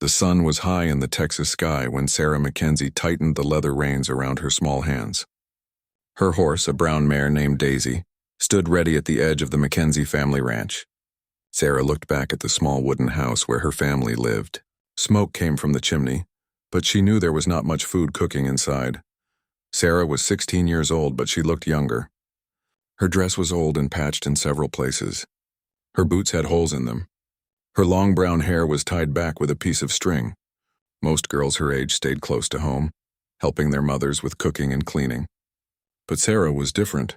The sun was high in the Texas sky when Sarah Mackenzie tightened the leather reins around her small hands. Her horse, a brown mare named Daisy, stood ready at the edge of the Mackenzie family ranch. Sarah looked back at the small wooden house where her family lived. Smoke came from the chimney, but she knew there was not much food cooking inside. Sarah was 16 years old, but she looked younger. Her dress was old and patched in several places. Her boots had holes in them. Her long brown hair was tied back with a piece of string. Most girls her age stayed close to home, helping their mothers with cooking and cleaning. But Sarah was different.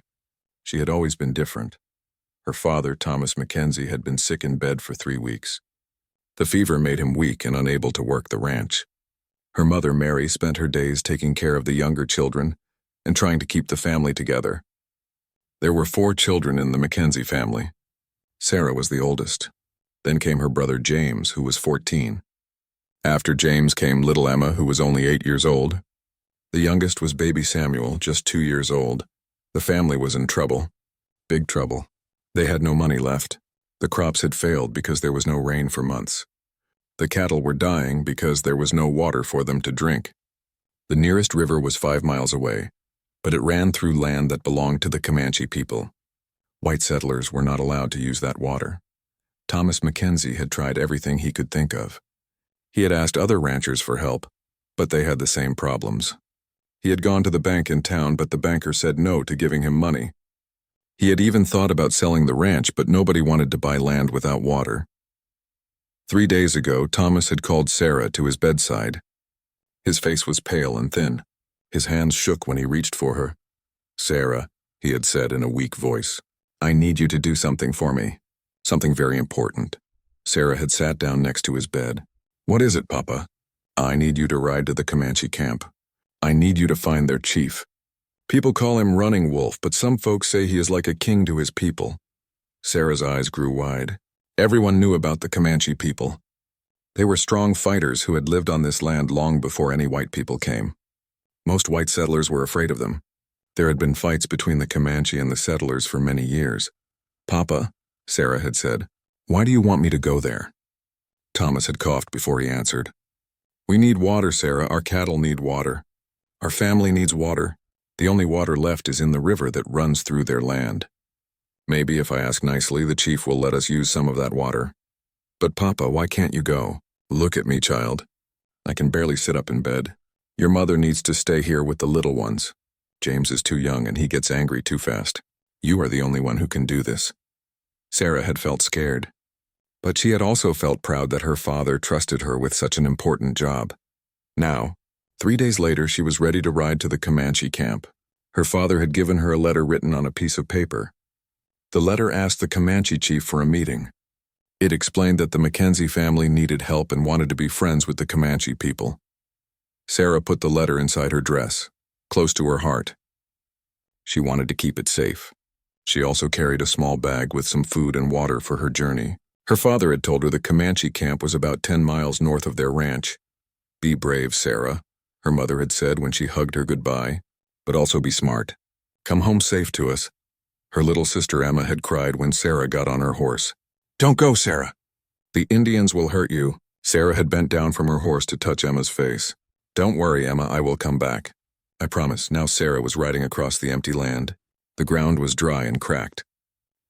She had always been different. Her father, Thomas Mackenzie, had been sick in bed for 3 weeks. The fever made him weak and unable to work the ranch. Her mother, Mary, spent her days taking care of the younger children and trying to keep the family together. There were 4 children in the Mackenzie family. Sarah was the oldest. Then came her brother James, who was 14. After James came little Emma, who was only 8 years old. The youngest was baby Samuel, just 2 years old. The family was in trouble. Big trouble. They had no money left. The crops had failed because there was no rain for months. The cattle were dying because there was no water for them to drink. The nearest river was 5 miles away, but it ran through land that belonged to the Comanche people. White settlers were not allowed to use that water. Thomas Mackenzie had tried everything he could think of. He had asked other ranchers for help, but they had the same problems. He had gone to the bank in town, but the banker said no to giving him money. He had even thought about selling the ranch, but nobody wanted to buy land without water. 3 days ago, Thomas had called Sarah to his bedside. His face was pale and thin. His hands shook when he reached for her. "Sarah," he had said in a weak voice, "I need you to do something for me. Something very important." Sarah had sat down next to his bed. "What is it, Papa?" "I need you to ride to the Comanche camp. I need you to find their chief. People call him Running Wolf, but some folks say he is like a king to his people." Sarah's eyes grew wide. Everyone knew about the Comanche people. They were strong fighters who had lived on this land long before any white people came. Most white settlers were afraid of them. There had been fights between the Comanche and the settlers for many years. "Papa," Sarah had said, "why do you want me to go there?" Thomas had coughed before he answered. "We need water, Sarah. Our cattle need water. Our family needs water. The only water left is in the river that runs through their land. Maybe if I ask nicely, the chief will let us use some of that water. But Papa, why can't you go? Look at me, child. I can barely sit up in bed. Your mother needs to stay here with the little ones. James is too young and he gets angry too fast. You are the only one who can do this." Sarah had felt scared, but she had also felt proud that her father trusted her with such an important job. Now, 3 days later, she was ready to ride to the Comanche camp. Her father had given her a letter written on a piece of paper. The letter asked the Comanche chief for a meeting. It explained that the Mackenzie family needed help and wanted to be friends with the Comanche people. Sarah put the letter inside her dress, close to her heart. She wanted to keep it safe. She also carried a small bag with some food and water for her journey. Her father had told her the Comanche camp was about 10 miles north of their ranch. "Be brave, Sarah," her mother had said when she hugged her goodbye, "but also be smart. Come home safe to us." Her little sister Emma had cried when Sarah got on her horse. "Don't go, Sarah. The Indians will hurt you." Sarah had bent down from her horse to touch Emma's face. "Don't worry, Emma, I will come back. I promise." Now Sarah was riding across the empty land. The ground was dry and cracked.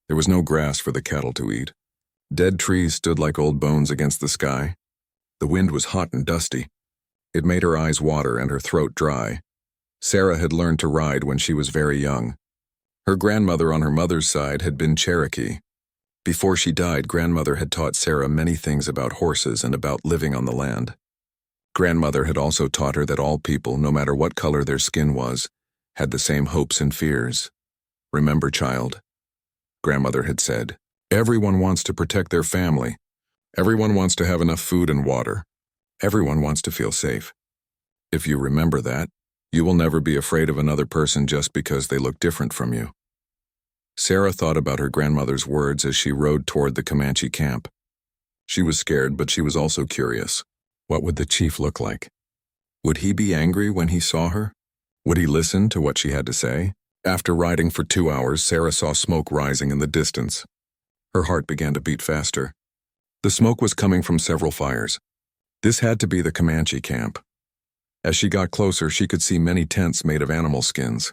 There was no grass for the cattle to eat. Dead trees stood like old bones against the sky. The wind was hot and dusty. It made her eyes water and her throat dry. Sarah had learned to ride when she was very young. Her grandmother on her mother's side had been Cherokee. Before she died, grandmother had taught Sarah many things about horses and about living on the land. Grandmother had also taught her that all people, no matter what color their skin was, had the same hopes and fears. "Remember, child," grandmother had said, "everyone wants to protect their family. Everyone wants to have enough food and water. Everyone wants to feel safe. If you remember that, you will never be afraid of another person just because they look different from you." Sarah thought about her grandmother's words as she rode toward the Comanche camp. She was scared, but she was also curious. What would the chief look like? Would he be angry when he saw her? Would he listen to what she had to say? After riding for 2 hours, Sarah saw smoke rising in the distance. Her heart began to beat faster. The smoke was coming from several fires. This had to be the Comanche camp. As she got closer, she could see many tents made of animal skins.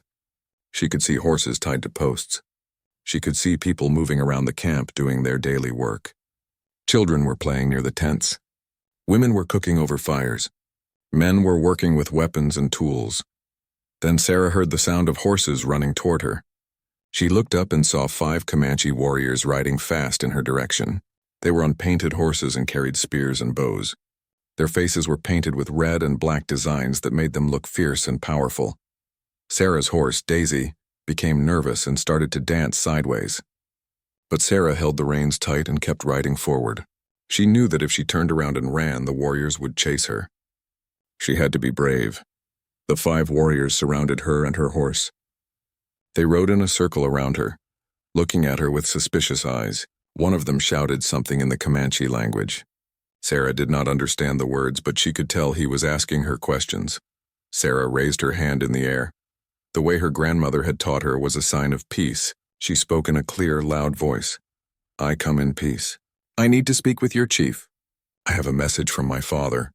She could see horses tied to posts. She could see people moving around the camp doing their daily work. Children were playing near the tents. Women were cooking over fires. Men were working with weapons and tools. Then Sarah heard the sound of horses running toward her. She looked up and saw 5 Comanche warriors riding fast in her direction. They were on painted horses and carried spears and bows. Their faces were painted with red and black designs that made them look fierce and powerful. Sarah's horse, Daisy, became nervous and started to dance sideways. But Sarah held the reins tight and kept riding forward. She knew that if she turned around and ran, the warriors would chase her. She had to be brave. The 5 warriors surrounded her and her horse. They rode in a circle around her, looking at her with suspicious eyes. One of them shouted something in the Comanche language. Sarah did not understand the words, but she could tell he was asking her questions. Sarah raised her hand in the air. The way her grandmother had taught her was a sign of peace. She spoke in a clear, loud voice. "I come in peace. I need to speak with your chief. I have a message from my father."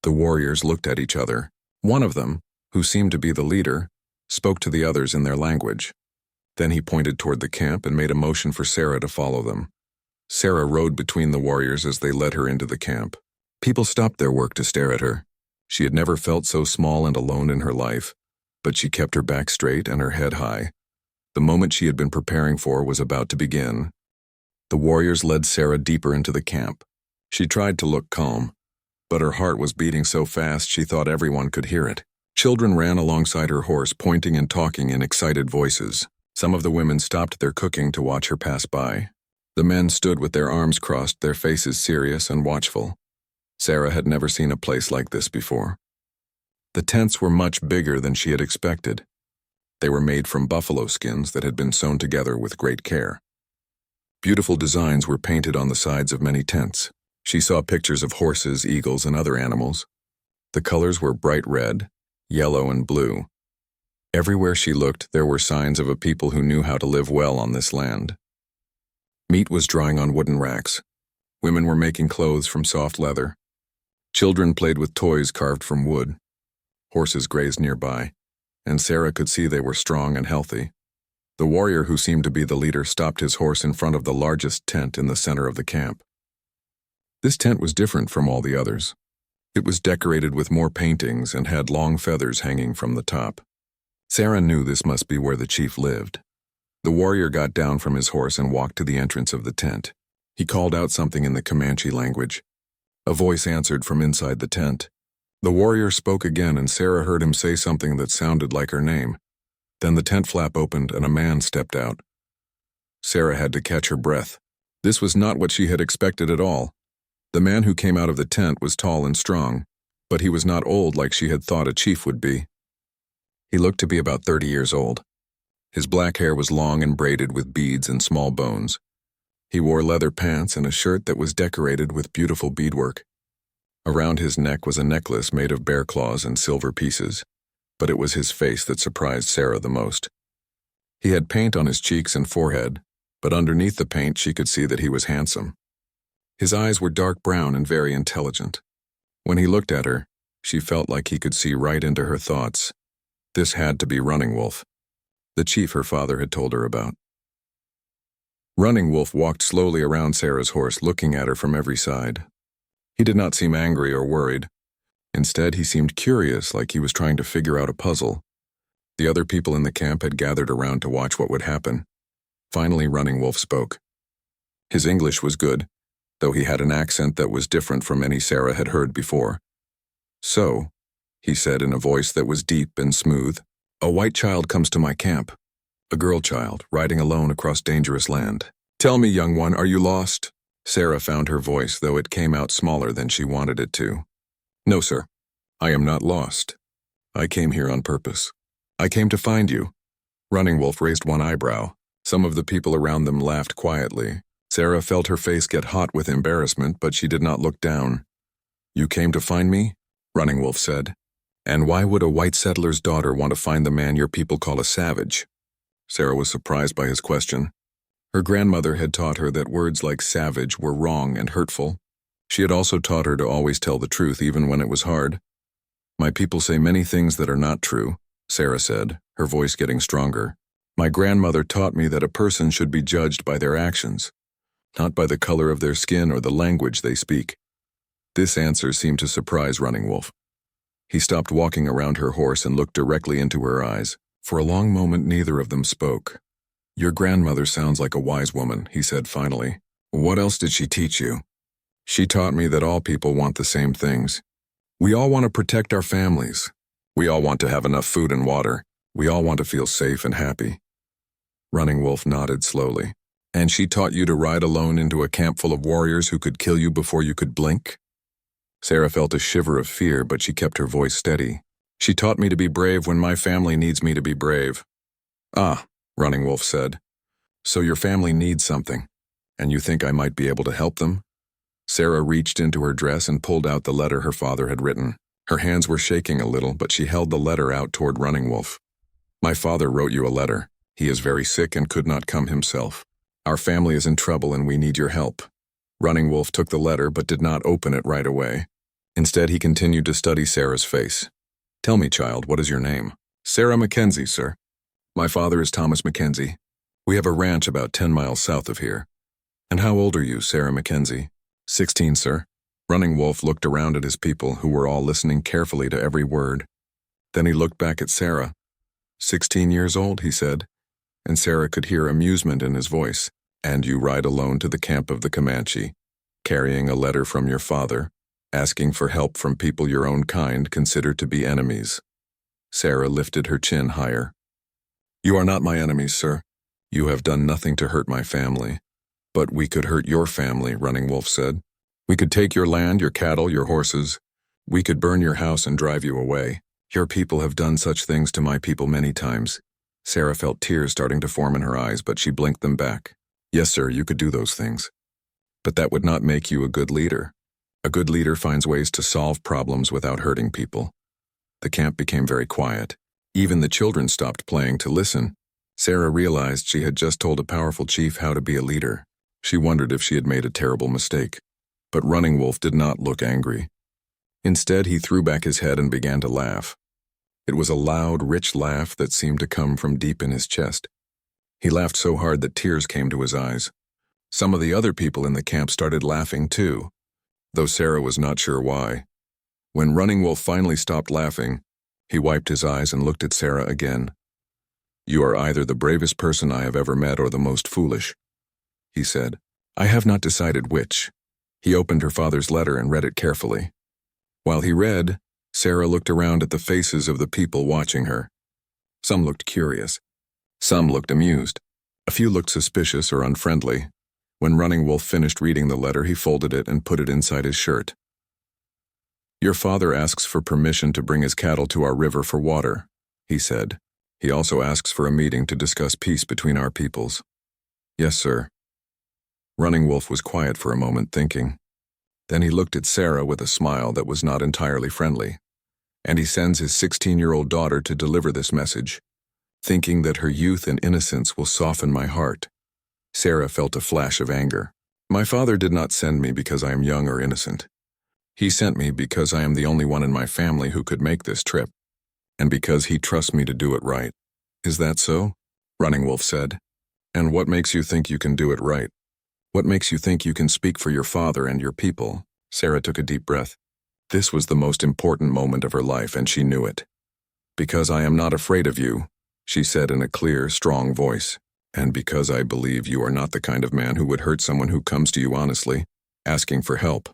The warriors looked at each other. One of them, who seemed to be the leader, spoke to the others in their language. Then he pointed toward the camp and made a motion for Sarah to follow them. Sarah rode between the warriors as they led her into the camp. People stopped their work to stare at her. She had never felt so small and alone in her life, but she kept her back straight and her head high. The moment she had been preparing for was about to begin. The warriors led Sarah deeper into the camp. She tried to look calm, but her heart was beating so fast she thought everyone could hear it. Children ran alongside her horse, pointing and talking in excited voices. Some of the women stopped their cooking to watch her pass by. The men stood with their arms crossed, their faces serious and watchful. Sarah had never seen a place like this before. The tents were much bigger than she had expected. They were made from buffalo skins that had been sewn together with great care. Beautiful designs were painted on the sides of many tents. She saw pictures of horses, eagles, and other animals. The colors were bright red, yellow, and blue. Everywhere she looked, there were signs of a people who knew how to live well on this land. Meat was drying on wooden racks. Women were making clothes from soft leather. Children played with toys carved from wood. Horses grazed nearby, and Sarah could see they were strong and healthy. The warrior who seemed to be the leader stopped his horse in front of the largest tent in the center of the camp. This tent was different from all the others. It was decorated with more paintings and had long feathers hanging from the top. Sarah knew this must be where the chief lived. The warrior got down from his horse and walked to the entrance of the tent. He called out something in the Comanche language. A voice answered from inside the tent. The warrior spoke again, and Sarah heard him say something that sounded like her name. Then the tent flap opened and a man stepped out. Sarah had to catch her breath. This was not what she had expected at all. The man who came out of the tent was tall and strong, but he was not old like she had thought a chief would be. He looked to be about 30 years old. His black hair was long and braided with beads and small bones. He wore leather pants and a shirt that was decorated with beautiful beadwork. Around his neck was a necklace made of bear claws and silver pieces, but it was his face that surprised Sarah the most. He had paint on his cheeks and forehead, but underneath the paint she could see that he was handsome. His eyes were dark brown and very intelligent. When he looked at her, she felt like he could see right into her thoughts. This had to be Running Wolf, the chief her father had told her about. Running Wolf walked slowly around Sarah's horse, looking at her from every side. He did not seem angry or worried. Instead, he seemed curious, like he was trying to figure out a puzzle. The other people in the camp had gathered around to watch what would happen. Finally, Running Wolf spoke. His English was good, though he had an accent that was different from any Sarah had heard before. "So," he said in a voice that was deep and smooth, "a white child comes to my camp. A girl child, riding alone across dangerous land. Tell me, young one, are you lost?" Sarah found her voice, though it came out smaller than she wanted it to. "No, sir. I am not lost. I came here on purpose. I came to find you." Running Wolf raised one eyebrow. Some of the people around them laughed quietly. Sarah felt her face get hot with embarrassment, but she did not look down. "You came to find me?" Running Wolf said. "And why would a white settler's daughter want to find the man your people call a savage?" Sarah was surprised by his question. Her grandmother had taught her that words like savage were wrong and hurtful. She had also taught her to always tell the truth even when it was hard. My people say many things that are not true, Sarah said, her voice getting stronger. My grandmother taught me that a person should be judged by their actions, not by the color of their skin or the language they speak. This answer seemed to surprise Running Wolf. He stopped walking around her horse and looked directly into her eyes. For a long moment, neither of them spoke. Your grandmother sounds like a wise woman, he said finally. What else did she teach you? She taught me that all people want the same things. We all want to protect our families. We all want to have enough food and water. We all want to feel safe and happy. Running Wolf nodded slowly. And she taught you to ride alone into a camp full of warriors who could kill you before you could blink? Sarah felt a shiver of fear, but she kept her voice steady. She taught me to be brave when my family needs me to be brave. Ah, Running Wolf said. So your family needs something, and you think I might be able to help them? Sarah reached into her dress and pulled out the letter her father had written. Her hands were shaking a little, but she held the letter out toward Running Wolf. My father wrote you a letter. He is very sick and could not come himself. Our family is in trouble and we need your help. Running Wolf took the letter but did not open it right away. Instead, he continued to study Sarah's face. Tell me, child, what is your name? Sarah Mackenzie, sir. My father is Thomas Mackenzie. We have a ranch about 10 miles south of here. And how old are you, Sarah Mackenzie? 16, sir. Running Wolf looked around at his people, who were all listening carefully to every word. Then he looked back at Sarah. 16 years old, he said, and Sarah could hear amusement in his voice. And you ride alone to the camp of the Comanche, carrying a letter from your father, asking for help from people your own kind consider to be enemies. Sarah lifted her chin higher. You are not my enemies, sir. You have done nothing to hurt my family. But we could hurt your family, Running Wolf said. We could take your land, your cattle, your horses. We could burn your house and drive you away. Your people have done such things to my people many times. Sarah felt tears starting to form in her eyes, but she blinked them back. Yes, sir, you could do those things. But that would not make you a good leader. A good leader finds ways to solve problems without hurting people. The camp became very quiet. Even the children stopped playing to listen. Sarah realized she had just told a powerful chief how to be a leader. She wondered if she had made a terrible mistake. But Running Wolf did not look angry. Instead, he threw back his head and began to laugh. It was a loud, rich laugh that seemed to come from deep in his chest. He laughed so hard that tears came to his eyes. Some of the other people in the camp started laughing too, though Sarah was not sure why. When Running Wolf finally stopped laughing, he wiped his eyes and looked at Sarah again. You are either the bravest person I have ever met or the most foolish, he said. I have not decided which. He opened her father's letter and read it carefully. While he read, Sarah looked around at the faces of the people watching her. Some looked curious. Some looked amused. A few looked suspicious or unfriendly. When Running Wolf finished reading the letter, he folded it and put it inside his shirt. Your father asks for permission to bring his cattle to our river for water, he said. He also asks for a meeting to discuss peace between our peoples. Yes, sir. Running Wolf was quiet for a moment, thinking. Then he looked at Sarah with a smile that was not entirely friendly. And he sends his 16-year-old daughter to deliver this message, thinking that her youth and innocence will soften my heart. Sarah felt a flash of anger. My father did not send me because I am young or innocent. He sent me because I am the only one in my family who could make this trip, and because he trusts me to do it right. Is that so? Running Wolf said. And what makes you think you can do it right? What makes you think you can speak for your father and your people? Sarah took a deep breath. This was the most important moment of her life, and she knew it. Because I am not afraid of you, she said in a clear, strong voice, and because I believe you are not the kind of man who would hurt someone who comes to you honestly, asking for help.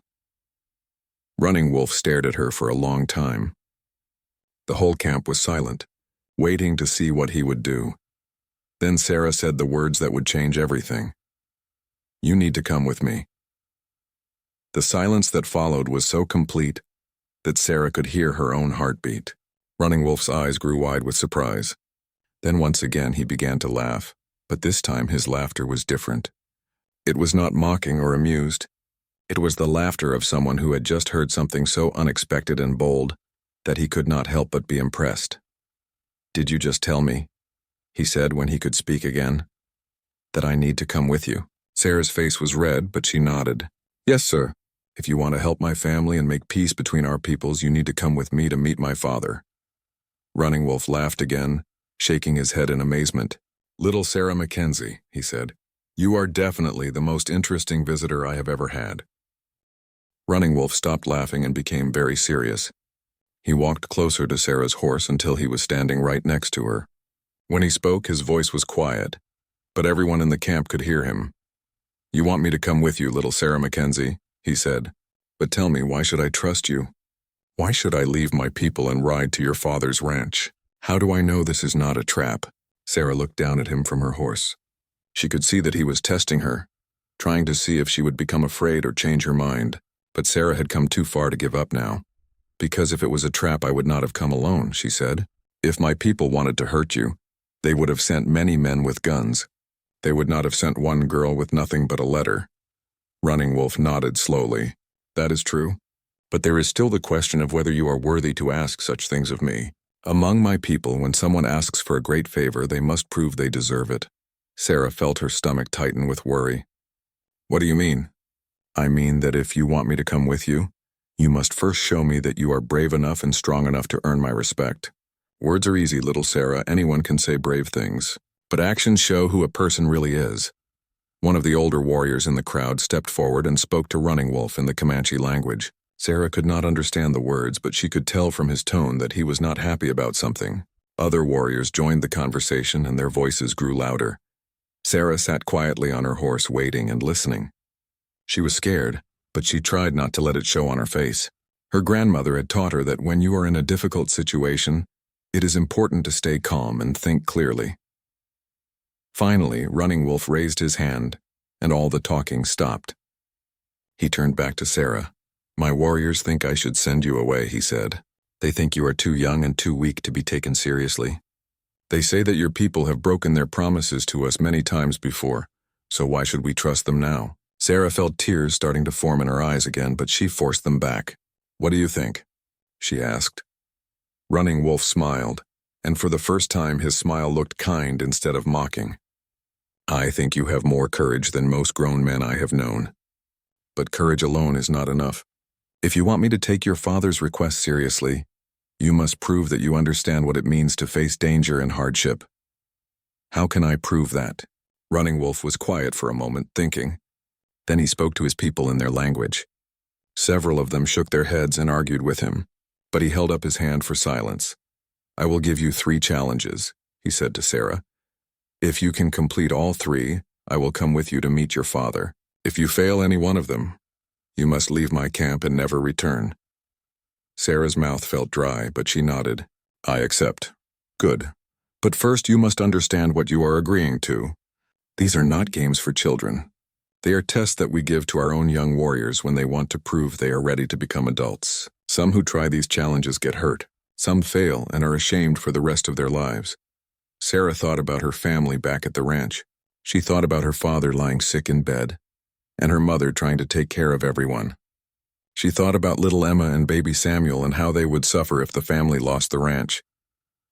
Running Wolf stared at her for a long time. The whole camp was silent, waiting to see what he would do. Then Sarah said the words that would change everything. You need to come with me. The silence that followed was so complete that Sarah could hear her own heartbeat. Running Wolf's eyes grew wide with surprise. Then once again he began to laugh, but this time his laughter was different. It was not mocking or amused. It was the laughter of someone who had just heard something so unexpected and bold that he could not help but be impressed. Did you just tell me, he said when he could speak again, that I need to come with you? Sarah's face was red, but she nodded. Yes, sir. If you want to help my family and make peace between our peoples, you need to come with me to meet my father." Running Wolf laughed again, shaking his head in amazement. "Little Sarah Mackenzie," he said, "you are definitely the most interesting visitor I have ever had." Running Wolf stopped laughing and became very serious. He walked closer to Sarah's horse until he was standing right next to her. When he spoke, his voice was quiet, but everyone in the camp could hear him. "You want me to come with you, little Sarah Mackenzie," he said. "But tell me, why should I trust you? Why should I leave my people and ride to your father's ranch? How do I know this is not a trap?" Sarah looked down at him from her horse. She could see that he was testing her, trying to see if she would become afraid or change her mind, but Sarah had come too far to give up now. "Because if it was a trap, I would not have come alone," she said. "If my people wanted to hurt you, they would have sent many men with guns. They would not have sent one girl with nothing but a letter." Running Wolf nodded slowly. "That is true. But there is still the question of whether you are worthy to ask such things of me. Among my people, when someone asks for a great favor, they must prove they deserve it." Sarah felt her stomach tighten with worry. "What do you mean?" "I mean that if you want me to come with you, you must first show me that you are brave enough and strong enough to earn my respect. Words are easy, little Sarah. Anyone can say brave things. But actions show who a person really is." One of the older warriors in the crowd stepped forward and spoke to Running Wolf in the Comanche language. Sarah could not understand the words, but she could tell from his tone that he was not happy about something. Other warriors joined the conversation and their voices grew louder. Sarah sat quietly on her horse, waiting and listening. She was scared, but she tried not to let it show on her face. Her grandmother had taught her that when you are in a difficult situation, it is important to stay calm and think clearly. Finally, Running Wolf raised his hand, and all the talking stopped. He turned back to Sarah. "My warriors think I should send you away," he said. "They think you are too young and too weak to be taken seriously. They say that your people have broken their promises to us many times before, so why should we trust them now?" Sarah felt tears starting to form in her eyes again, but she forced them back. "What do you think?" she asked. Running Wolf smiled, and for the first time his smile looked kind instead of mocking. "I think you have more courage than most grown men I have known. But courage alone is not enough. If you want me to take your father's request seriously, you must prove that you understand what it means to face danger and hardship." "How can I prove that?" Running Wolf was quiet for a moment, thinking. Then he spoke to his people in their language. Several of them shook their heads and argued with him, but he held up his hand for silence. "I will give you 3 challenges," he said to Sarah. "If you can complete all 3, I will come with you to meet your father. If you fail any one of them, you must leave my camp and never return." Sarah's mouth felt dry, but she nodded. "I accept." "Good. But first you must understand what you are agreeing to. These are not games for children. They are tests that we give to our own young warriors when they want to prove they are ready to become adults. Some who try these challenges get hurt. Some fail and are ashamed for the rest of their lives." Sarah thought about her family back at the ranch. She thought about her father lying sick in bed, and her mother trying to take care of everyone. She thought about little Emma and baby Samuel and how they would suffer if the family lost the ranch.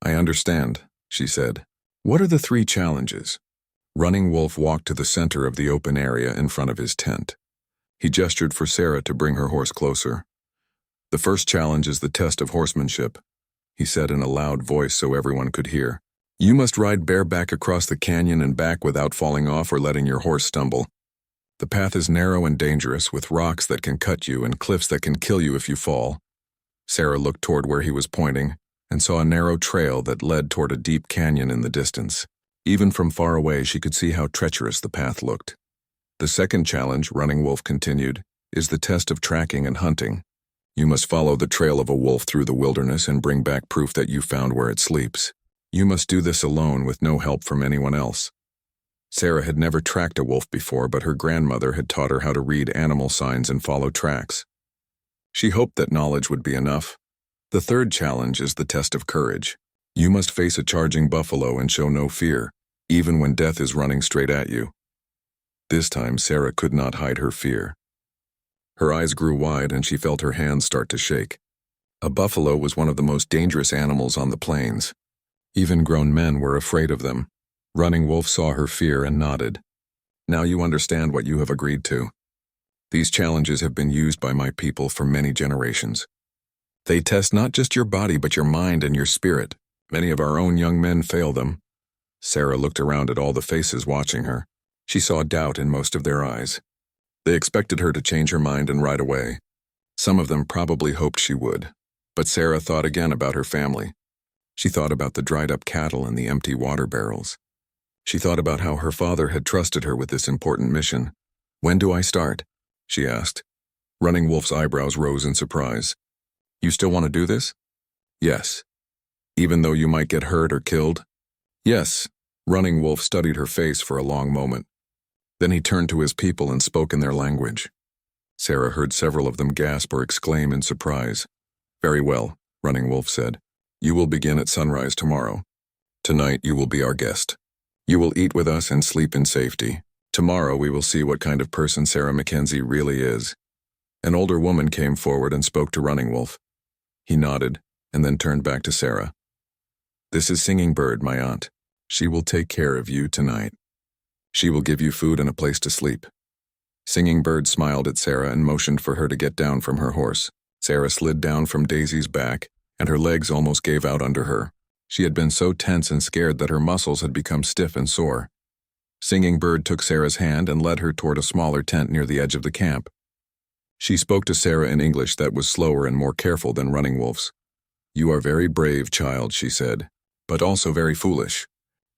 "I understand," she said. "What are the 3 challenges?" Running Wolf walked to the center of the open area in front of his tent. He gestured for Sarah to bring her horse closer. "The first challenge is the test of horsemanship," he said in a loud voice so everyone could hear. "You must ride bareback across the canyon and back without falling off or letting your horse stumble. The path is narrow and dangerous, with rocks that can cut you and cliffs that can kill you if you fall." Sarah looked toward where he was pointing and saw a narrow trail that led toward a deep canyon in the distance. Even from far away, she could see how treacherous the path looked. "The second challenge," Running Wolf continued, "is the test of tracking and hunting. You must follow the trail of a wolf through the wilderness and bring back proof that you found where it sleeps. You must do this alone with no help from anyone else." Sarah had never tracked a wolf before, but her grandmother had taught her how to read animal signs and follow tracks. She hoped that knowledge would be enough. "The third challenge is the test of courage. You must face a charging buffalo and show no fear, even when death is running straight at you." This time, Sarah could not hide her fear. Her eyes grew wide and she felt her hands start to shake. A buffalo was one of the most dangerous animals on the plains. Even grown men were afraid of them. Running Wolf saw her fear and nodded. "Now you understand what you have agreed to." These challenges have been used by my people for many generations. They test not just your body but your mind and your spirit. Many of our own young men fail them." Sarah looked around at all the faces watching her. She saw doubt in most of their eyes. They expected her to change her mind and right away. Some of them probably hoped she would. But Sarah thought again about her family. She thought about the dried-up cattle and the empty water barrels. She thought about how her father had trusted her with this important mission. "When do I start?" she asked. Running Wolf's eyebrows rose in surprise. "You still want to do this?" "Yes." "Even though you might get hurt or killed?" "Yes." Running Wolf studied her face for a long moment. Then he turned to his people and spoke in their language. Sarah heard several of them gasp or exclaim in surprise. "Very well," Running Wolf said. "You will begin at sunrise tomorrow. Tonight you will be our guest. You will eat with us and sleep in safety. Tomorrow we will see what kind of person Sarah Mackenzie really is." An older woman came forward and spoke to Running Wolf. He nodded and then turned back to Sarah. "This is Singing Bird, my aunt. She will take care of you tonight. She will give you food and a place to sleep." Singing Bird smiled at Sarah and motioned for her to get down from her horse. Sarah slid down from Daisy's back, and her legs almost gave out under her. She had been so tense and scared that her muscles had become stiff and sore. Singing Bird took Sarah's hand and led her toward a smaller tent near the edge of the camp. She spoke to Sarah in English that was slower and more careful than Running Wolf's. "You are very brave, child," she said, "but also very foolish.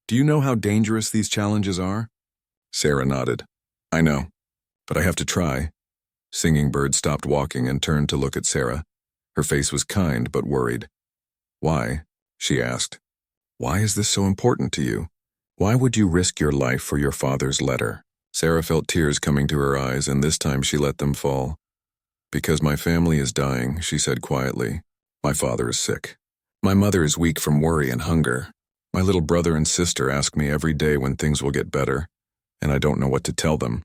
Do you know how dangerous these challenges are?" Sarah nodded. "I know, but I have to try." Singing Bird stopped walking and turned to look at Sarah. Her face was kind but worried. "Why?" she asked. "Why is this so important to you? Why would you risk your life for your father's letter?" Sarah felt tears coming to her eyes, and this time she let them fall. "Because my family is dying," she said quietly. "My father is sick. My mother is weak from worry and hunger. My little brother and sister ask me every day when things will get better, and I don't know what to tell them.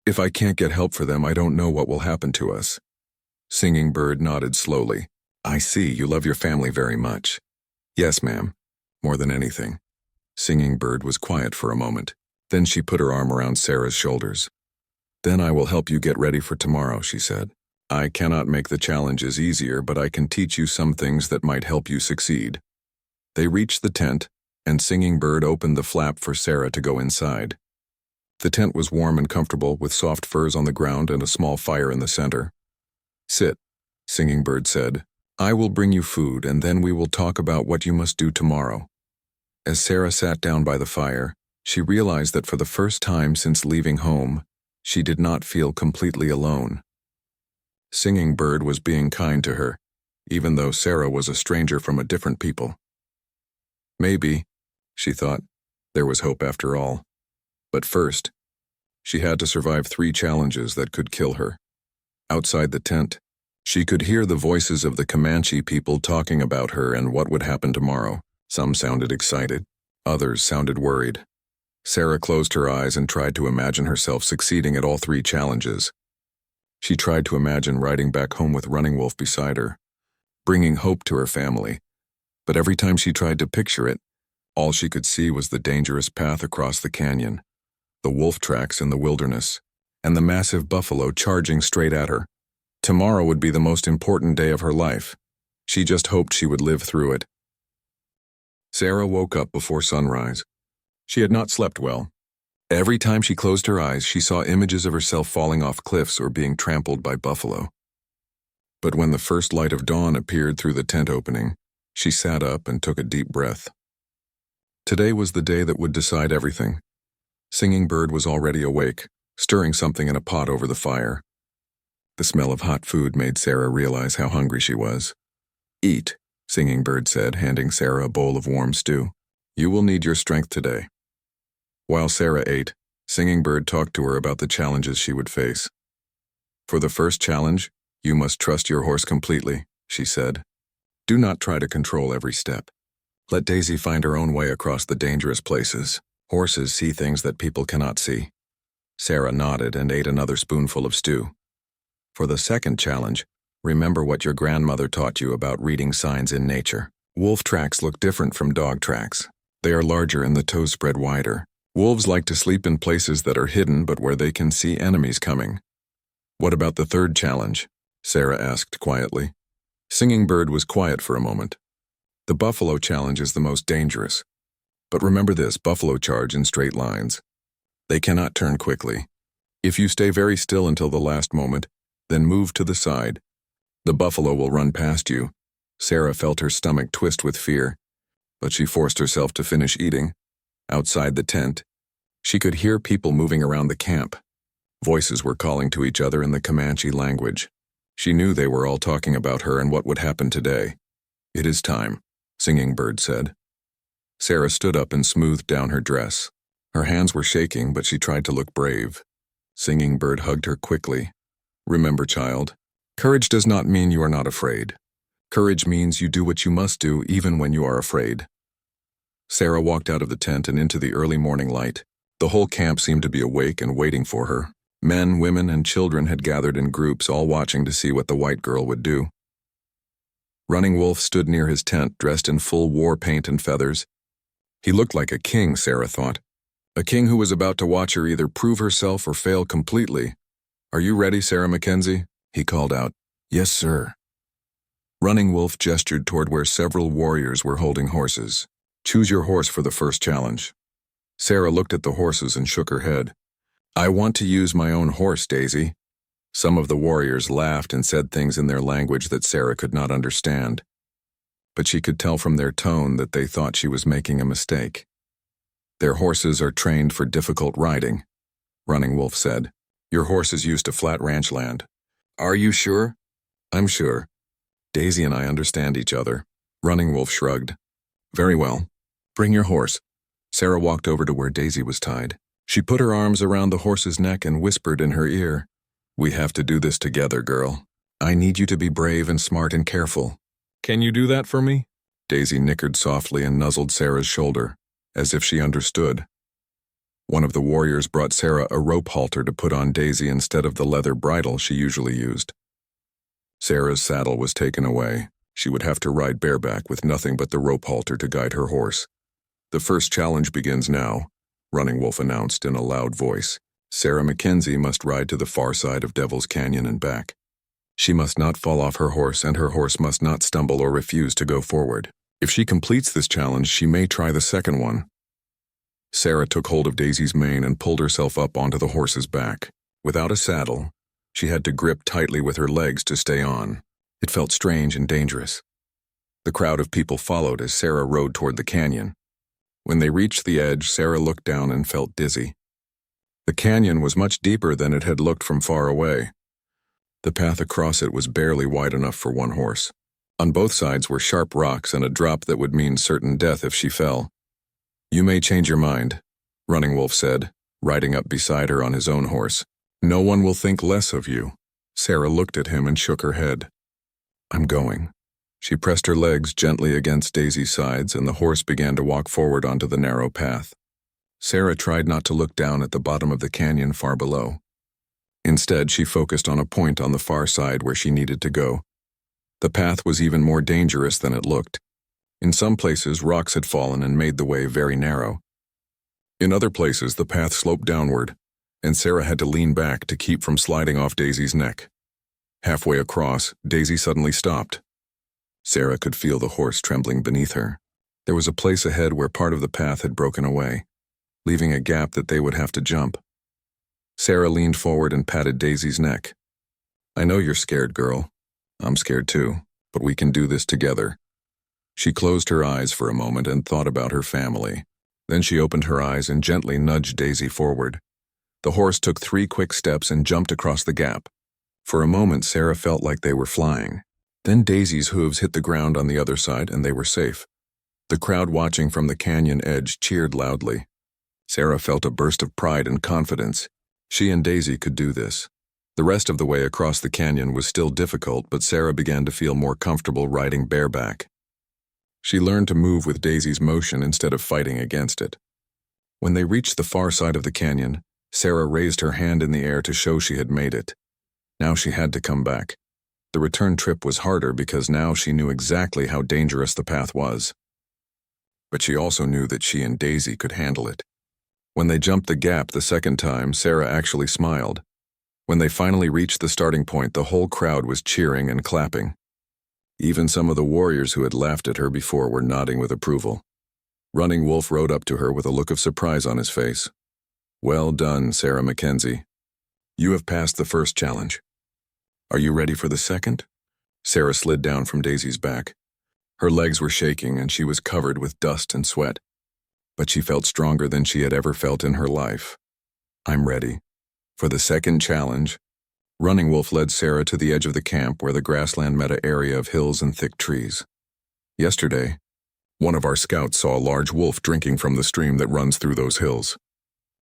If I can't get help for them, I don't know what will happen to us." Singing Bird nodded slowly. "I see, you love your family very much." "Yes, ma'am, more than anything." Singing Bird was quiet for a moment. Then she put her arm around Sarah's shoulders. "Then I will help you get ready for tomorrow," she said. "I cannot make the challenges easier, but I can teach you some things that might help you succeed." They reached the tent, and Singing Bird opened the flap for Sarah to go inside. The tent was warm and comfortable, with soft furs on the ground and a small fire in the center. "Sit," Singing Bird said. "I will bring you food, and then we will talk about what you must do tomorrow." As Sarah sat down by the fire, she realized that for the first time since leaving home, she did not feel completely alone. Singing Bird was being kind to her, even though Sarah was a stranger from a different people. Maybe, she thought, there was hope after all. But first, she had to survive 3 challenges that could kill her. Outside the tent, she could hear the voices of the Comanche people talking about her and what would happen tomorrow. Some sounded excited, others sounded worried. Sarah closed her eyes and tried to imagine herself succeeding at all 3 challenges. She tried to imagine riding back home with Running Wolf beside her, bringing hope to her family. But every time she tried to picture it, all she could see was the dangerous path across the canyon, the wolf tracks in the wilderness, and the massive buffalo charging straight at her. Tomorrow would be the most important day of her life. She just hoped she would live through it. Sarah woke up before sunrise. She had not slept well. Every time she closed her eyes, she saw images of herself falling off cliffs or being trampled by buffalo. But when the first light of dawn appeared through the tent opening, she sat up and took a deep breath. Today was the day that would decide everything. Singing Bird was already awake, stirring something in a pot over the fire. The smell of hot food made Sarah realize how hungry she was. "Eat," Singing Bird said, handing Sarah a bowl of warm stew. "You will need your strength today." While Sarah ate, Singing Bird talked to her about the challenges she would face. "For the first challenge, you must trust your horse completely," she said. "Do not try to control every step. Let Daisy find her own way across the dangerous places. Horses see things that people cannot see." Sarah nodded and ate another spoonful of stew. "For the second challenge, remember what your grandmother taught you about reading signs in nature. Wolf tracks look different from dog tracks. They are larger and the toes spread wider. Wolves like to sleep in places that are hidden but where they can see enemies coming. What about the third challenge? Sarah asked quietly. Singing Bird was quiet for a moment. The buffalo challenge is the most dangerous. But remember this, buffalo charge in straight lines. They cannot turn quickly. If you stay very still until the last moment, then move to the side, the buffalo will run past you. Sarah felt her stomach twist with fear, but she forced herself to finish eating. Outside the tent, she could hear people moving around the camp. Voices were calling to each other in the Comanche language. She knew they were all talking about her and what would happen today. It is time, Singing Bird said. Sarah stood up and smoothed down her dress. Her hands were shaking, but she tried to look brave. Singing Bird hugged her quickly. Remember, child, courage does not mean you are not afraid. Courage means you do what you must do even when you are afraid. Sarah walked out of the tent and into the early morning light. The whole camp seemed to be awake and waiting for her. Men, women, and children had gathered in groups, all watching to see what the white girl would do. Running Wolf stood near his tent, dressed in full war paint and feathers. He looked like a king, Sarah thought. A king who was about to watch her either prove herself or fail completely. Are you ready, Sarah Mackenzie? He called out. Yes, sir. Running Wolf gestured toward where several warriors were holding horses. Choose your horse for the first challenge. Sarah looked at the horses and shook her head. I want to use my own horse, Daisy. Some of the warriors laughed and said things in their language that Sarah could not understand. But she could tell from their tone that they thought she was making a mistake. Their horses are trained for difficult riding, Running Wolf said. Your horse is used to flat ranch land. Are you sure? I'm sure. Daisy and I understand each other. Running Wolf shrugged. Very well. Bring your horse. Sarah walked over to where Daisy was tied. She put her arms around the horse's neck and whispered in her ear, We have to do this together, girl. I need you to be brave and smart and careful. Can you do that for me? Daisy nickered softly and nuzzled Sarah's shoulder, as if she understood. One of the warriors brought Sarah a rope halter to put on Daisy instead of the leather bridle she usually used. Sarah's saddle was taken away. She would have to ride bareback with nothing but the rope halter to guide her horse. The first challenge begins now, Running Wolf announced in a loud voice. Sarah Mackenzie must ride to the far side of Devil's Canyon and back. She must not fall off her horse, and her horse must not stumble or refuse to go forward. If she completes this challenge, she may try the second one. Sarah took hold of Daisy's mane and pulled herself up onto the horse's back. Without a saddle, she had to grip tightly with her legs to stay on. It felt strange and dangerous. The crowd of people followed as Sarah rode toward the canyon. When they reached the edge, Sarah looked down and felt dizzy. The canyon was much deeper than it had looked from far away. The path across it was barely wide enough for one horse. On both sides were sharp rocks and a drop that would mean certain death if she fell. You may change your mind, Running Wolf said, riding up beside her on his own horse. No one will think less of you. Sarah looked at him and shook her head. I'm going. She pressed her legs gently against Daisy's sides, and the horse began to walk forward onto the narrow path. Sarah tried not to look down at the bottom of the canyon far below. Instead, she focused on a point on the far side where she needed to go. The path was even more dangerous than it looked. In some places, rocks had fallen and made the way very narrow. In other places, the path sloped downward, and Sarah had to lean back to keep from sliding off Daisy's neck. Halfway across, Daisy suddenly stopped. Sarah could feel the horse trembling beneath her. There was a place ahead where part of the path had broken away, leaving a gap that they would have to jump. Sarah leaned forward and patted Daisy's neck. I know you're scared, girl. I'm scared too, but we can do this together. She closed her eyes for a moment and thought about her family. Then she opened her eyes and gently nudged Daisy forward. The horse took 3 quick steps and jumped across the gap. For a moment, Sarah felt like they were flying. Then Daisy's hooves hit the ground on the other side and they were safe. The crowd watching from the canyon edge cheered loudly. Sarah felt a burst of pride and confidence. She and Daisy could do this. The rest of the way across the canyon was still difficult, but Sarah began to feel more comfortable riding bareback. She learned to move with Daisy's motion instead of fighting against it. When they reached the far side of the canyon, Sarah raised her hand in the air to show she had made it. Now she had to come back. The return trip was harder because now she knew exactly how dangerous the path was. But she also knew that she and Daisy could handle it. When they jumped the gap the second time, Sarah actually smiled. When they finally reached the starting point, the whole crowd was cheering and clapping. Even some of the warriors who had laughed at her before were nodding with approval. Running Wolf rode up to her with a look of surprise on his face. "Well done, Sarah Mackenzie. You have passed the first challenge. Are you ready for the second?" Sarah slid down from Daisy's back. Her legs were shaking and she was covered with dust and sweat. But she felt stronger than she had ever felt in her life. "I'm ready. For the second challenge." Running Wolf led Sarah to the edge of the camp where the grassland met an area of hills and thick trees. "Yesterday, one of our scouts saw a large wolf drinking from the stream that runs through those hills.